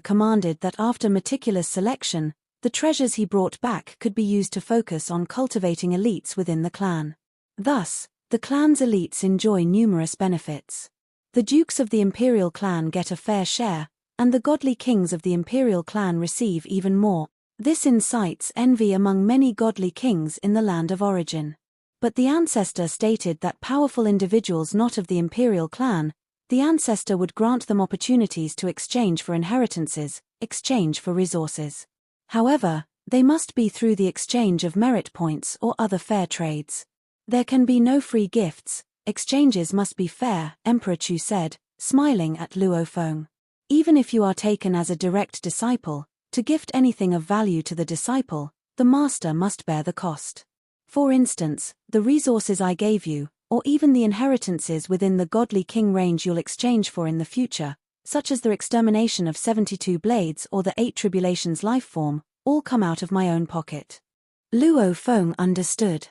commanded that after meticulous selection, the treasures he brought back could be used to focus on cultivating elites within the clan. Thus, the clan's elites enjoy numerous benefits. The dukes of the imperial clan get a fair share, and the godly kings of the imperial clan receive even more. This incites envy among many godly kings in the land of origin. But the ancestor stated that powerful individuals not of the imperial clan, the ancestor would grant them opportunities to exchange for inheritances, exchange for resources. However, they must be through the exchange of merit points or other fair trades. There can be no free gifts, exchanges must be fair, Emperor Chu said, smiling at Luo Feng. Even if you are taken as a direct disciple, to gift anything of value to the disciple, the master must bear the cost. For instance, the resources I gave you, or even the inheritances within the godly king range you'll exchange for in the future, such as the extermination of 72 blades or the 8 tribulations life form, all come out of my own pocket. Luo Feng understood.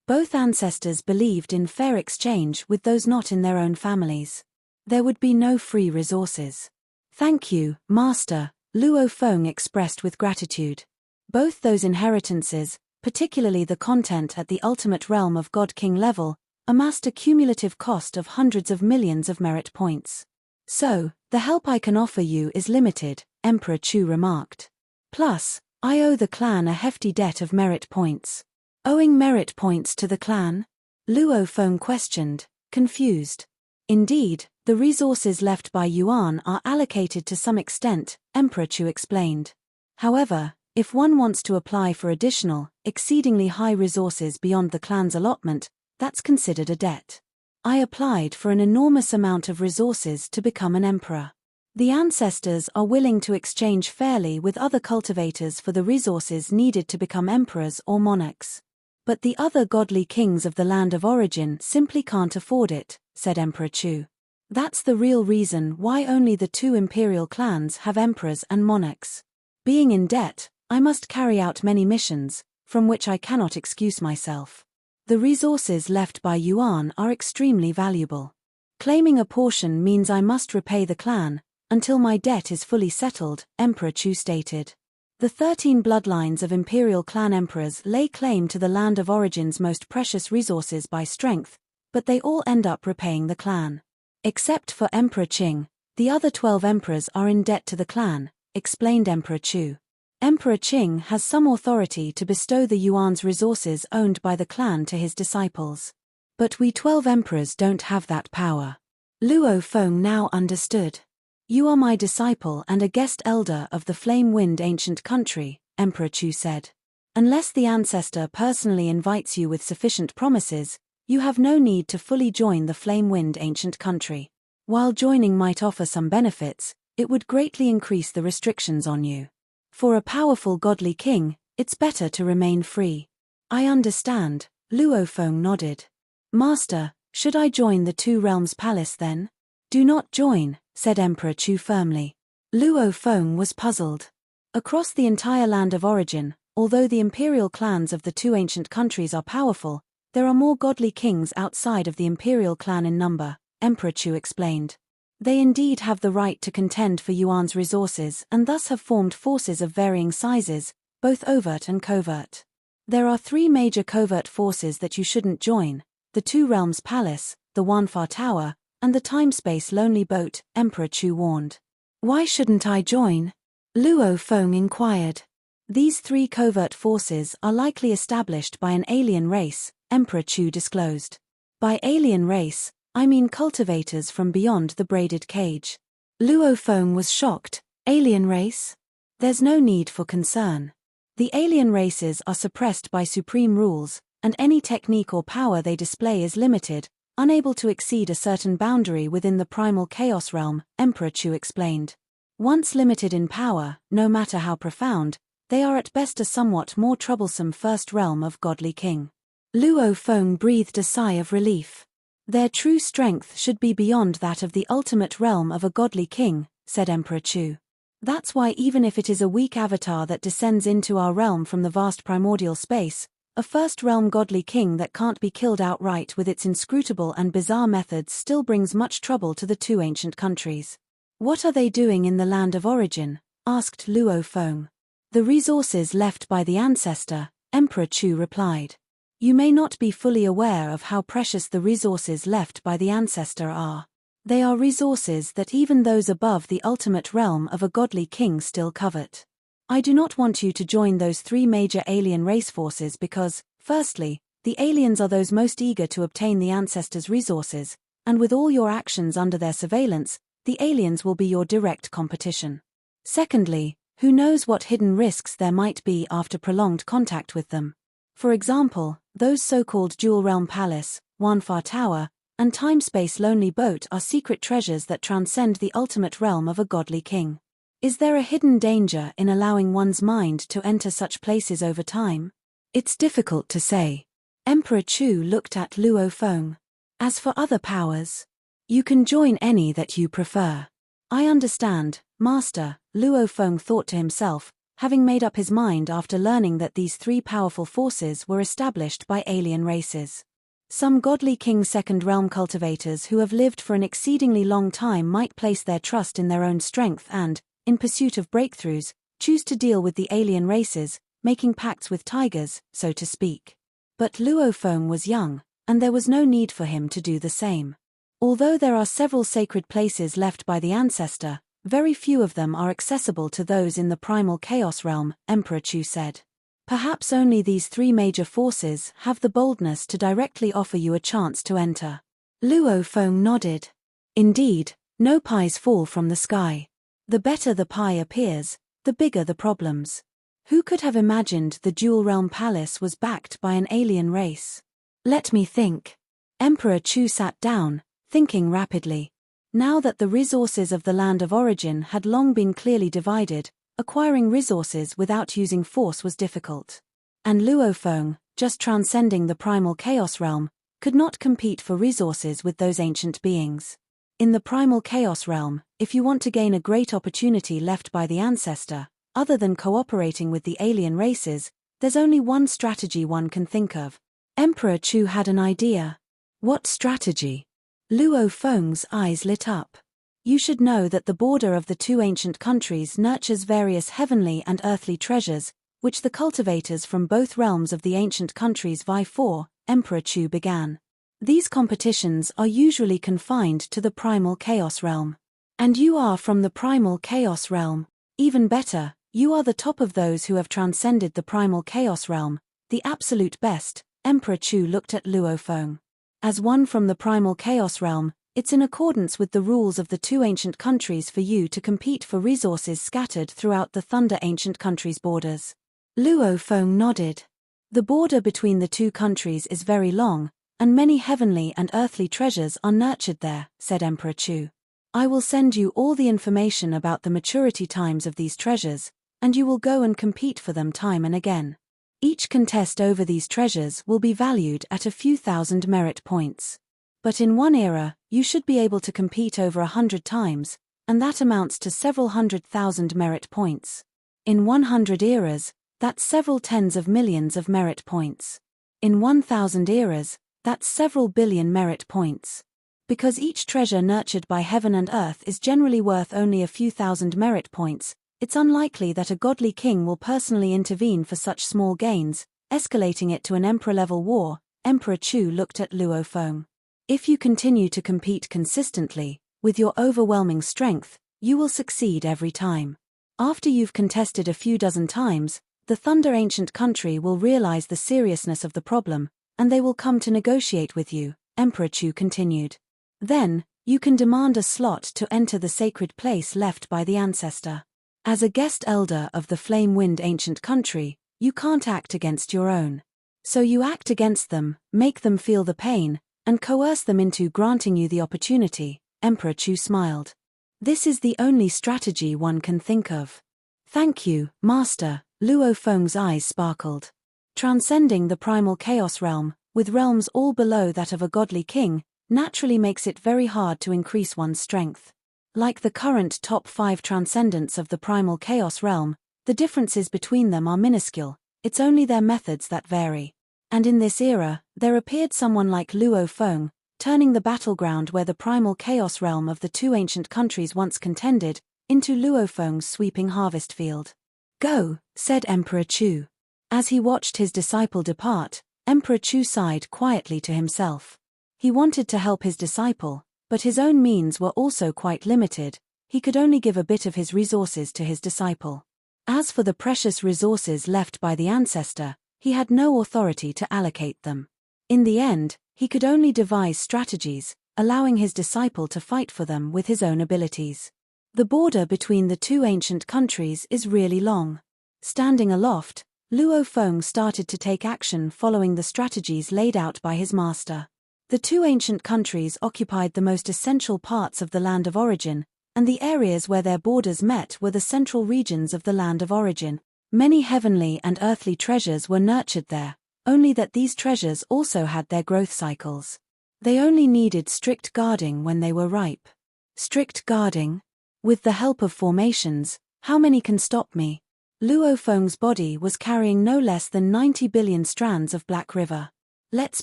Both ancestors believed in fair exchange with those not in their own families. There would be no free resources. Thank you, Master, Luo Feng expressed with gratitude. Both those inheritances, particularly the content at the ultimate realm of God King level, amassed a cumulative cost of hundreds of millions of merit points. So, the help I can offer you is limited, Emperor Chu remarked. Plus, I owe the clan a hefty debt of merit points. Owing merit points to the clan? Luo Feng questioned, confused. Indeed, the resources left by Yuan are allocated to some extent, Emperor Chu explained. However, if one wants to apply for additional, exceedingly high resources beyond the clan's allotment, that's considered a debt. I applied for an enormous amount of resources to become an emperor. The ancestors are willing to exchange fairly with other cultivators for the resources needed to become emperors or monarchs. But the other godly kings of the land of origin simply can't afford it, said Emperor Chu. That's the real reason why only the two imperial clans have emperors and monarchs. Being in debt, I must carry out many missions, from which I cannot excuse myself. The resources left by Yuan are extremely valuable. Claiming a portion means I must repay the clan, until my debt is fully settled, Emperor Chu stated. The 13 bloodlines of imperial clan emperors lay claim to the land of origin's most precious resources by strength, but they all end up repaying the clan. Except for Emperor Qing, the other 12 emperors are in debt to the clan, explained Emperor Chu. Emperor Qing has some authority to bestow the Yuan's resources owned by the clan to his disciples. But we 12 emperors don't have that power. Luo Feng now understood. You are my disciple and a guest elder of the Flame-Wind ancient country, Emperor Chu said. Unless the ancestor personally invites you with sufficient promises, you have no need to fully join the Flame-Wind ancient country. While joining might offer some benefits, it would greatly increase the restrictions on you. For a powerful godly king, it's better to remain free. I understand, Luo Feng nodded. Master, should I join the Two Realms Palace then? Do not join, said Emperor Chu firmly. Luo Feng was puzzled. Across the entire land of origin, although the imperial clans of the two ancient countries are powerful, there are more godly kings outside of the imperial clan in number, Emperor Chu explained. They indeed have the right to contend for Yuan's resources and thus have formed forces of varying sizes, both overt and covert. There are 3 major covert forces that you shouldn't join: the Two Realms Palace, the Wanfa Tower, and the Time-Space Lonely Boat, Emperor Chu warned. Why shouldn't I join? Luo Feng inquired. These 3 covert forces are likely established by an alien race, Emperor Chu disclosed. By alien race, I mean cultivators from beyond the braided cage. Luo Feng was shocked. Alien race? There's no need for concern. The alien races are suppressed by supreme rules, and any technique or power they display is limited, unable to exceed a certain boundary within the primal chaos realm, Emperor Chu explained. Once limited in power, no matter how profound, they are at best a somewhat more troublesome first realm of godly king. Luo Feng breathed a sigh of relief. Their true strength should be beyond that of the ultimate realm of a godly king, said Emperor Chu. That's why even if it is a weak avatar that descends into our realm from the vast primordial space, a first-realm godly king that can't be killed outright with its inscrutable and bizarre methods still brings much trouble to the two ancient countries. What are they doing in the land of origin? Asked Luo Feng. The resources left by the ancestor, Emperor Chu replied. You may not be fully aware of how precious the resources left by the ancestor are. They are resources that even those above the ultimate realm of a godly king still covet. I do not want you to join those 3 major alien race forces because, firstly, the aliens are those most eager to obtain the ancestors' resources, and with all your actions under their surveillance, the aliens will be your direct competition. Secondly, who knows what hidden risks there might be after prolonged contact with them. For example, those so-called Dual Realm Palace, Wanfa Tower, and Time-Space Lonely Boat are secret treasures that transcend the ultimate realm of a godly king. Is there a hidden danger in allowing one's mind to enter such places over time? It's difficult to say. Emperor Chu looked at Luo Feng. As for other powers, you can join any that you prefer. I understand, Master, Luo Feng thought to himself, having made up his mind after learning that these 3 powerful forces were established by alien races. Some godly king second realm cultivators who have lived for an exceedingly long time might place their trust in their own strength and, in pursuit of breakthroughs, choose to deal with the alien races, making pacts with tigers, so to speak. But Luo Feng was young, and there was no need for him to do the same. Although there are several sacred places left by the ancestor, very few of them are accessible to those in the primal chaos realm, Emperor Chu said. Perhaps only these 3 major forces have the boldness to directly offer you a chance to enter. Luo Feng nodded. Indeed, no pies fall from the sky. The better the pie appears, the bigger the problems. Who could have imagined the Dual Realm Palace was backed by an alien race? Let me think. Emperor Chu sat down, thinking rapidly. Now that the resources of the land of origin had long been clearly divided, acquiring resources without using force was difficult. And Luo Feng, just transcending the primal chaos realm, could not compete for resources with those ancient beings. In the primal chaos realm, if you want to gain a great opportunity left by the ancestor, other than cooperating with the alien races, there's only one strategy one can think of. Emperor Chu had an idea. What strategy? Luo Feng's eyes lit up. You should know that the border of the two ancient countries nurtures various heavenly and earthly treasures, which the cultivators from both realms of the ancient countries vie for, Emperor Chu began. These competitions are usually confined to the primal chaos realm. And you are from the primal chaos realm. Even better, you are the top of those who have transcended the primal chaos realm, the absolute best. Emperor Chu looked at Luo Feng. As one from the primal chaos realm, it's in accordance with the rules of the two ancient countries for you to compete for resources scattered throughout the Thunder ancient countries' borders. Luo Feng nodded. The border between the two countries is very long, and many heavenly and earthly treasures are nurtured there, said Emperor Chu. I will send you all the information about the maturity times of these treasures, and you will go and compete for them time and again. Each contest over these treasures will be valued at a few thousand merit points. But in one era, you should be able to compete over 100 times, and that amounts to several 100,000 merit points. In 100 eras, that's several tens of millions of merit points. In 1,000 eras, that's several billion merit points. Because each treasure nurtured by heaven and earth is generally worth only a few thousand merit points, it's unlikely that a godly king will personally intervene for such small gains, escalating it to an emperor-level war. Emperor Chu looked at Luo Feng. If you continue to compete consistently, with your overwhelming strength, you will succeed every time. After you've contested a few dozen times, the Thunder ancient country will realize the seriousness of the problem, and they will come to negotiate with you, Emperor Chu continued. Then, you can demand a slot to enter the sacred place left by the ancestor. As a guest elder of the Flame-Wind ancient country, you can't act against your own. So you act against them, make them feel the pain, and coerce them into granting you the opportunity. Emperor Chu smiled. This is the only strategy one can think of. Thank you, Master. Luo Feng's eyes sparkled. Transcending the primal chaos realm, with realms all below that of a godly king, naturally makes it very hard to increase one's strength. Like the current top 5 transcendents of the primal chaos realm, the differences between them are minuscule, it's only their methods that vary. And in this era, there appeared someone like Luo Feng, turning the battleground where the primal chaos realm of the two ancient countries once contended, into Luo Feng's sweeping harvest field. Go, said Emperor Chu. As he watched his disciple depart, Emperor Chu sighed quietly to himself. He wanted to help his disciple, but his own means were also quite limited. He could only give a bit of his resources to his disciple. As for the precious resources left by the ancestor, he had no authority to allocate them. In the end, he could only devise strategies, allowing his disciple to fight for them with his own abilities. The border between the two ancient countries is really long. Standing aloft, Luo Feng started to take action following the strategies laid out by his master. The two ancient countries occupied the most essential parts of the land of origin, and the areas where their borders met were the central regions of the land of origin. Many heavenly and earthly treasures were nurtured there, only that these treasures also had their growth cycles. They only needed strict guarding when they were ripe. Strict guarding? With the help of formations, how many can stop me? Luo Feng's body was carrying no less than 90 billion strands of Black River. Let's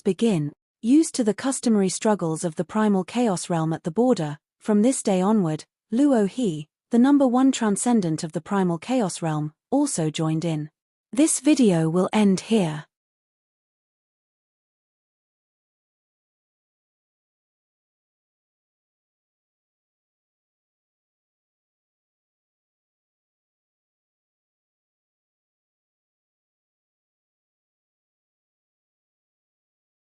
begin. Used to the customary struggles of the primal chaos realm at the border, from this day onward, Luo He, the #1 transcendent of the primal chaos realm, also joined in. This video will end here.